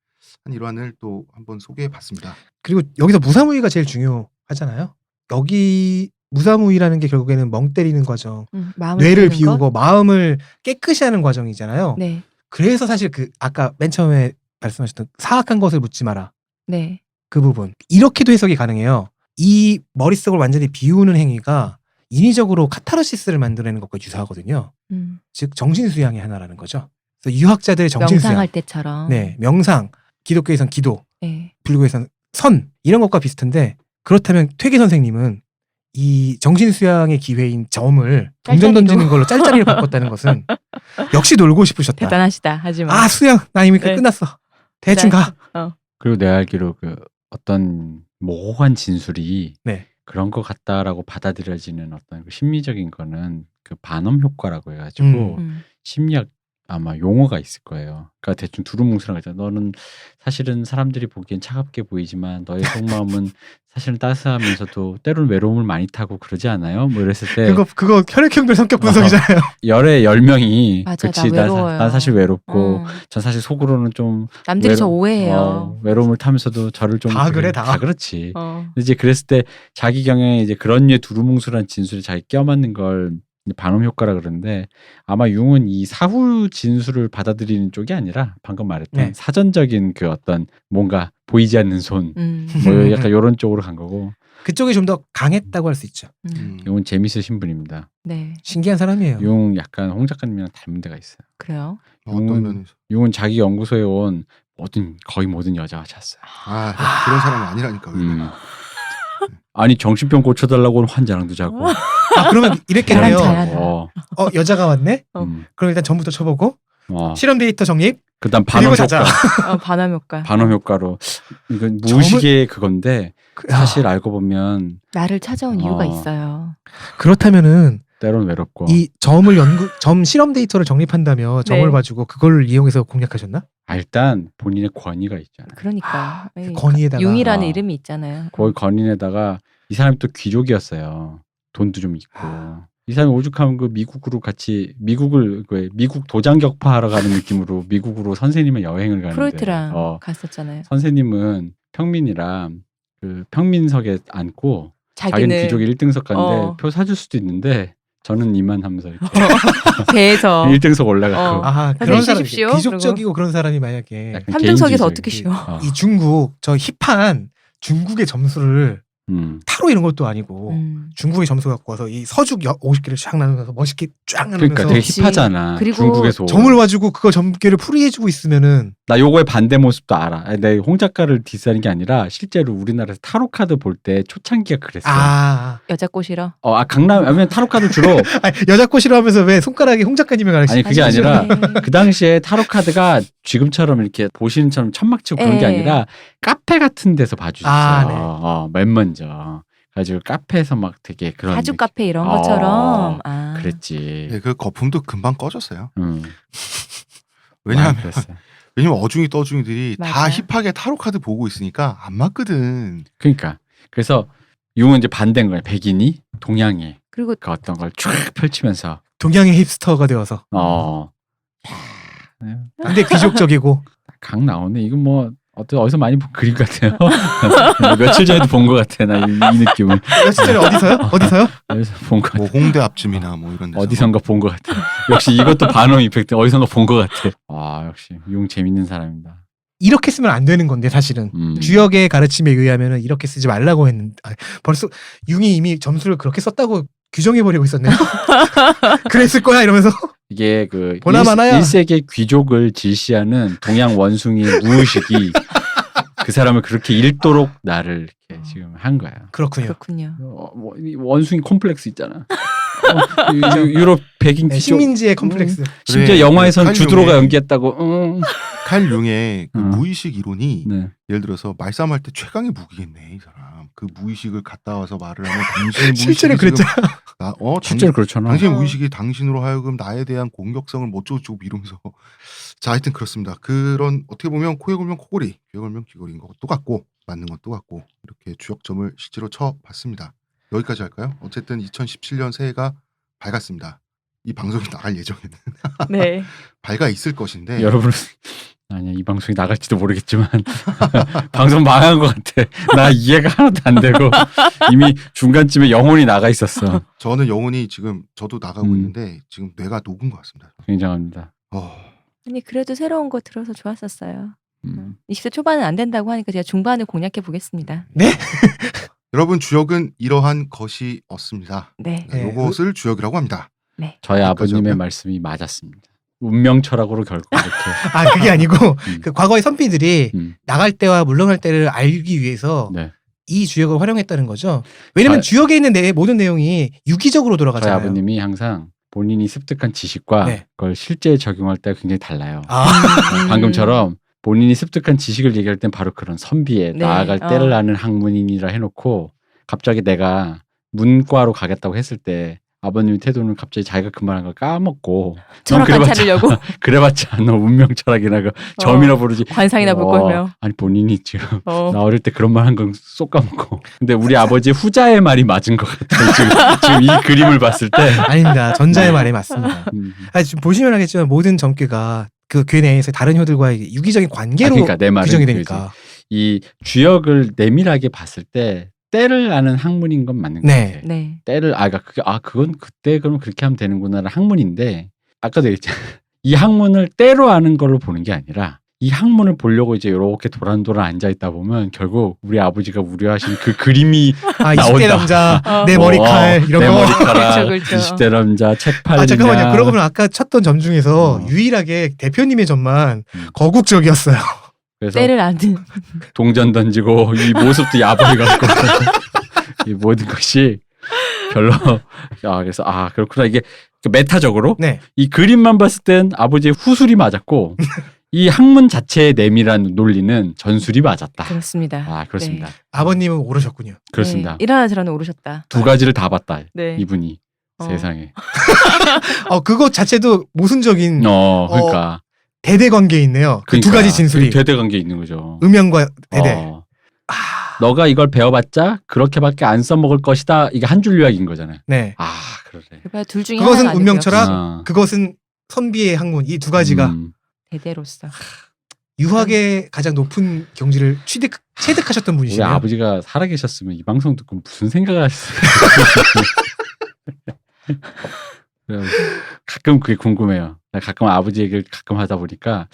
한 일환을 또 한번 소개해 봤습니다. 그리고 여기서 무사무위가 제일 중요하잖아요. 여기 무사무위라는 게 결국에는 멍 때리는 과정, 뇌를 비우고 마음을 깨끗이 하는 과정이잖아요. 네. 그래서 사실 그 아까 맨 처음에 말씀하셨던 사악한 것을 묻지 마라. 네. 그 부분 이렇게도 해석이 가능해요. 이 머릿속을 완전히 비우는 행위가 인위적으로 카타르시스를 만들어내는 것과 유사하거든요. 즉 정신수양의 하나라는 거죠. 그래서 유학자들의 정신수양, 명상할 때처럼. 네, 명상, 기독교에선 기도, 네. 불교에선 선 이런 것과 비슷한데 그렇다면 퇴계 선생님은 이 정신수양의 기회인 점을 동전 던지는 걸로 짤짤이를 바꿨다는 것은 역시 놀고 싶으셨다. 대단하시다. 하지만 아 수양 나 이미 네. 끝났어. 대충 가. 그리고 내가 알기로 그 어떤 모호한 진술이 네. 그런 것 같다라고 받아들여지는 어떤 그 심리적인 거는 그 반음 효과라고 해가지고 심리학 아마 용어가 있을 거예요. 그러니까 대충 두루뭉술한 거잖아. 너는 사실은 사람들이 보기엔 차갑게 보이지만 너의 속마음은 사실은 따스하면서도 때로는 외로움을 많이 타고 그러지 않아요? 뭐 이랬을 때 그거 혈액형별 성격 분석이잖아요. 열의 10명이 맞아, 그치 나 외로워요. 난 사실 외롭고 전 사실 속으로는 좀 남들이 저 오해해요. 외로움을 타면서도 저를 좀 다 그래, 다. 다 그렇지. 근데 이제 그랬을 때 자기 경향에 이제 그런 류의 두루뭉술한 진술이 자기 껴맞는 걸 반음 효과라 그러는데 아마 융은 이 사후 진술을 받아들이는 쪽이 아니라 방금 말했던 네. 사전적인 그 어떤 뭔가 보이지 않는 손 뭐 약간 이런 쪽으로 간 거고 그쪽이 좀 더 강했다고 할 수 있죠. 융은 재밌으신 분입니다. 네. 신기한 사람이에요. 융 약간 홍 작가님이랑 닮은 데가 있어요. 그래요? 어떤 면에서 융은 자기 연구소에 온 거의 모든 여자가 잤어요. 그런 사람은 아니라니까. 아니 정신병 고쳐달라고 하는 환자랑도 자고. 그러면 이랬겠네요. 잘한다. 여자가 왔네? 그럼 일단 전부터 쳐보고 실험 데이터 정립. 그다음 그리고 자자. 반음 효과. 반음 효과로 이건 무의식의 그건데 사실 알고 보면 나를 찾아온 이유가 있어요. 그렇다면은 때론 외롭고. 이 점 실험 데이터를 정립한다며 점을 네. 봐주고 그걸 이용해서 공략하셨나? 일단 본인의 권위가 있잖아요. 그러니까 그 건의에다가 융이라는 아. 이름이 있잖아요. 거기 건인에다가 이 사람이 또 귀족이었어요. 돈도 좀 있고. 이 사람이 오죽하면 그 미국으로 같이 미국 도장 격파하러 가는 느낌으로 미국으로 선생님의 여행을 가는데 프로이트랑 갔었잖아요. 선생님은 평민이랑 그 평민석에 앉고 자기는 자기는 귀족이 1등석 가는데 어. 표 사줄 수도 있는데 저는 이만하면서 이렇게 배에서 1등석 올라가고 아 선생님 그런 사람 쉬십시오. 귀족적이고 그런 사람이 만약에 약간 3등석에서 개인주의적인 어떻게 쉬어? 이 중국 저 힙한 중국의 점수를 타로 이런 것도 아니고 중국의 점수 갖고 와서 이 서죽 50개를 쫙 나누면서 멋있게 쫙 나누면서 그러니까 되게 그치. 힙하잖아. 그리고 중국에서 점을 봐주고 그거 점괘를 풀이해주고 있으면은 나 요거의 반대 모습도 알아. 내 홍 작가를 디스하는 게 아니라 실제로 우리나라에서 타로 카드 볼 때 초창기가 그랬어. 여자 꼬시러. 아니면 타로 카드 주로 여자 꼬시러 하면서 왜 손가락에 홍 작가님을 가르치지? 아니 그게 아니죠. 아니라 그 당시에 타로 카드가 지금처럼 이렇게 보시는 처럼 천막 치고 그런 게 예. 아니라 카페 같은 데서 봐주셨어요. 아, 네. 맨 먼저. 그래가지고 카페에서 막 되게 그런 사주 느낌. 카페 이런 것처럼. 그랬지. 네, 그 거품도 금방 꺼졌어요. 많이 왜냐하면 그랬어요. 어중이 떠중이들이 다 맞아요. 힙하게 타로 카드 보고 있으니까 안 맞거든. 그러니까 그래서 융은 이제 반대인 거야. 백인이 동양의 그리고 그 어떤 걸 쫙 펼치면서 동양의 힙스터가 되어서 근데 귀족적이고 각 나오네. 이건 뭐 어디서 많이 본 그림 같아요. 며칠 전에도 본 것 같아. 나 이 느낌을 며칠 전에 어디서요? 어디서 본 것 같아. 뭐 홍대 앞쯤이나 뭐 이런 데서. 어디선가 본 것 같아. 역시 이것도 반응 이펙트. 어디선가 본 것 같아. 역시 융 재밌는 사람입니다. 이렇게 쓰면 안 되는 건데 사실은 주역의 가르침에 의하면은 이렇게 쓰지 말라고 했는데 벌써 융이 이미 점수를 그렇게 썼다고 규정해버리고 있었네요. 그랬을 거야 이러면서 이게 그 보나마나야. 1세기 귀족을 질시하는 동양 원숭이의 무의식이 그 사람을 그렇게 읽도록 나를 이렇게 지금 한 거야. 그렇군요. 그렇군요. 이 원숭이 콤플렉스 있잖아. 유럽 백인 네, 귀족. 식민지의 컴플렉스. 심지어 그래, 영화에서는 칼 주드로가 융의- 연기했다고. 칼 융의 그 어. 무의식 이론이 네. 예를 들어서 말싸움할 때 최강의 무기겠네 이 사람. 그 무의식을 갖다 와서 말을 하면 당신의 무의식이 실제로 그랬잖아. 실제로 그렇잖아. 당신의 무의식이 당신으로 하여금 나에 대한 공격성을 어쩌고저쩌고 이러면서 자 하여튼 그렇습니다. 그런 어떻게 보면 코에 걸면 코골이, 귀에 걸면 귀걸이인 것도 같고 맞는 것도 같고 이렇게 주역점을 실제로 쳐봤습니다. 여기까지 할까요? 어쨌든 2017년 새해가 밝았습니다. 이 방송이 나갈 예정에는 네. 밝아 있을 것인데 여러분 아니야 이 방송이 나갈지도 모르겠지만 방송 망한 것 같아. 나 이해가 하나도 안 되고 이미 중간쯤에 영혼이 나가 있었어. 저는 영혼이 지금 저도 나가고 있는데 지금 뇌가 녹은 것 같습니다. 굉장합니다. 아니 그래도 새로운 거 들어서 좋았었어요. 음. 20대 초반은 안 된다고 하니까 제가 중반을 공략해 보겠습니다. 여러분 주역은 이러한 것이었습니다. 네. 네. 이것을 주역이라고 합니다. 네. 저희 여기까지 아버님의 하고요. 말씀이 맞았습니다. 운명 철학으로 결국 이렇게 그게 아니고 그 과거의 선비들이 음. 나갈 때와 물러날 때를 알기 위해서 네. 이 주역을 활용했다는 거죠. 왜냐면 주역에 있는 모든 내용이 유기적으로 저희 돌아가잖아요. 아버님이 항상 본인이 습득한 지식과 네. 그걸 실제 적용할 때가 굉장히 달라요. 아, 방금처럼 본인이 습득한 지식을 얘기할 땐 바로 그런 선비에 네. 나아갈 때를 아는 학문인이라 해놓고 갑자기 내가 문과로 가겠다고 했을 때 아버님의 태도는 갑자기 자기가 그 말한 걸 까먹고 철학관 차리려고 그래봤자 너 운명 철학이나 그 점이나 부르지 관상이나 볼 거며. 아니 본인이 지금 어. 나 어릴 때 그런 말 한 건 쏙 까먹고 근데 우리 아버지 후자의 말이 맞은 것 같아요. 지금 이 그림을 봤을 때 아닙니다. 전자의 말이 맞습니다. 음. 지금 보시면 알겠지만 모든 점괘가 그 괴 내에서 다른 혀들과의 유기적인 관계로 그러니까 내 말은 규정이 되니까. 이 주역을 내밀하게 봤을 때 때를 아는 학문인 건 맞는 것 네. 같아. 네. 때를 그건 그때 그럼 그렇게 하면 되는구나라는 학문인데 아까도 얘기했잖아. 이 학문을 때로 아는 걸로 보는 게 아니라 이 학문을 보려고 이제 이렇게 도란도란 앉아 있다 보면 결국 우리 아버지가 우려하신 그 그림이 20대 남자, 어. 내 머리칼 이런 내 거. 머리카락, 그렇죠, 그렇죠. 20대 남자, 책 팔리냐. 잠깐만요. 그러고 보면 아까 쳤던 점 중에서 유일하게 대표님의 점만 거국적이었어요. 그래서 때를 아는. 동전 던지고 이 모습도 야바이 같고 이 모든 것이 별로 그래서 그렇구나 이게 그 메타적으로 네. 이 그림만 봤을 땐 아버지의 후술이 맞았고 이 학문 자체의 내밀한 논리는 전술이 맞았다. 그렇습니다. 그렇습니다. 아버님은 오르셨군요. 그렇습니다. 네. 일어나 저러나 오르셨다. 두 가지를 다 봤다. 네. 이분이 세상에. 그거 자체도 모순적인 그러니까. 대대 관계에 있네요. 그 두 가지 진술이. 대대 관계 있는 거죠. 음양과 대대. 너가 이걸 배워봤자 그렇게밖에 안 써먹을 것이다. 이게 한 줄 요약인 거잖아요. 네. 그래. 둘 중에 그것은 하나가 운명철학, 그것은 선비의 학문. 이 두 가지가 대대로서 유학의 가장 높은 경지를 체득하셨던 우리 분이시네요. 아버지가 살아계셨으면 이 방송 듣고 무슨 생각을 하셨어요. 가끔 그게 궁금해요. 가끔 아버지 얘기를 가끔 하다 보니까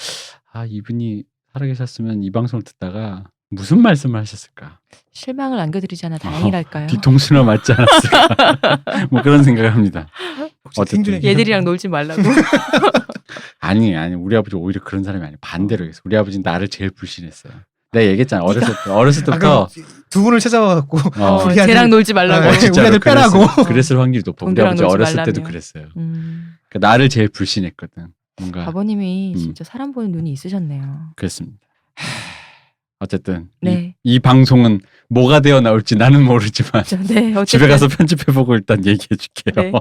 이분이 살아계셨으면 이 방송을 듣다가 무슨 말씀을 하셨을까? 실망을 안겨드리지 않아 다행이랄까요. 뒤통수나 맞지 않았을까? 뭐 그런 생각을 합니다. 어쨌든 얘들이랑 놀지 말라고. 아니 우리 아버지 오히려 그런 사람이 아니에요. 반대로 했어. 우리 아버지는 나를 제일 불신했어요. 내가 얘기했잖아. 어렸을 때부터 두 분을 찾아와갖고 쟤랑 놀지 말라고. 우리 아들 빼라고. 그랬을 확률이 높아. 우리 아버지 어렸을 말라며. 때도 그랬어요. 그러니까 나를 제일 불신했거든. 뭔가 아버님이 진짜 사람 보는 눈이 있으셨네요. 그랬습니다. 네. 어쨌든 이 방송은 뭐가 되어 나올지 나는 모르지만 네, 어쨌든. 집에 가서 편집해보고 일단 얘기해줄게요. 네.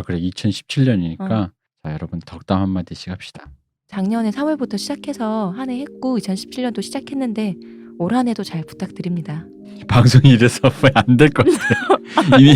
그래 2017년이니까 자 여러분 덕담 한마디씩 합시다. 작년에 3월부터 시작해서 한 해 했고 2017년도 시작했는데 올 한 해도 잘 부탁드립니다. 방송이 이래서 안 될 것 같아요. 이미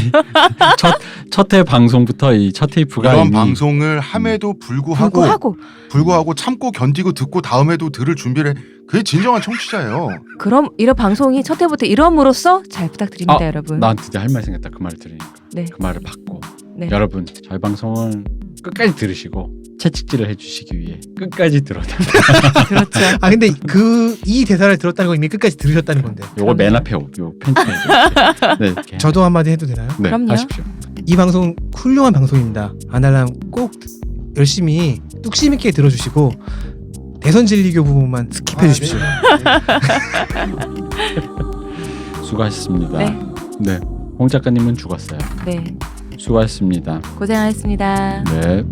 첫 회 방송부터 이 첫 테이프가 이런 이미 방송을 함에도 불구하고 참고 견디고 듣고 다음에도 들을 준비를 그게 진정한 청취자예요. 그럼 이런 방송이 첫 해부터 이럼으로써 잘 부탁드립니다, 여러분. 난 진짜 할 말 생겼다. 그 말을 들으니까. 네. 그 말을 받고 네. 여러분 저희 방송을 끝까지 들으시고 채찍질을 해주시기 위해 끝까지 들어달라. 그렇죠. 근데 이 대사를 들었다는 거 이미 끝까지 들으셨다는 건데. 요걸 맨 앞에 요 펜치에. 네, 이렇게. 저도 한마디 해도 되나요? 네, 그럼요. 하십시오. 이 방송 훌륭한 방송입니다. 아날람 꼭 열심히 뚝심 있게 들어주시고 대선 진리교 부분만 스킵해 주십시오. 수고하셨습니다. 네. 네, 홍 작가님은 죽었어요. 네. 수고하셨습니다. 고생하셨습니다. 네.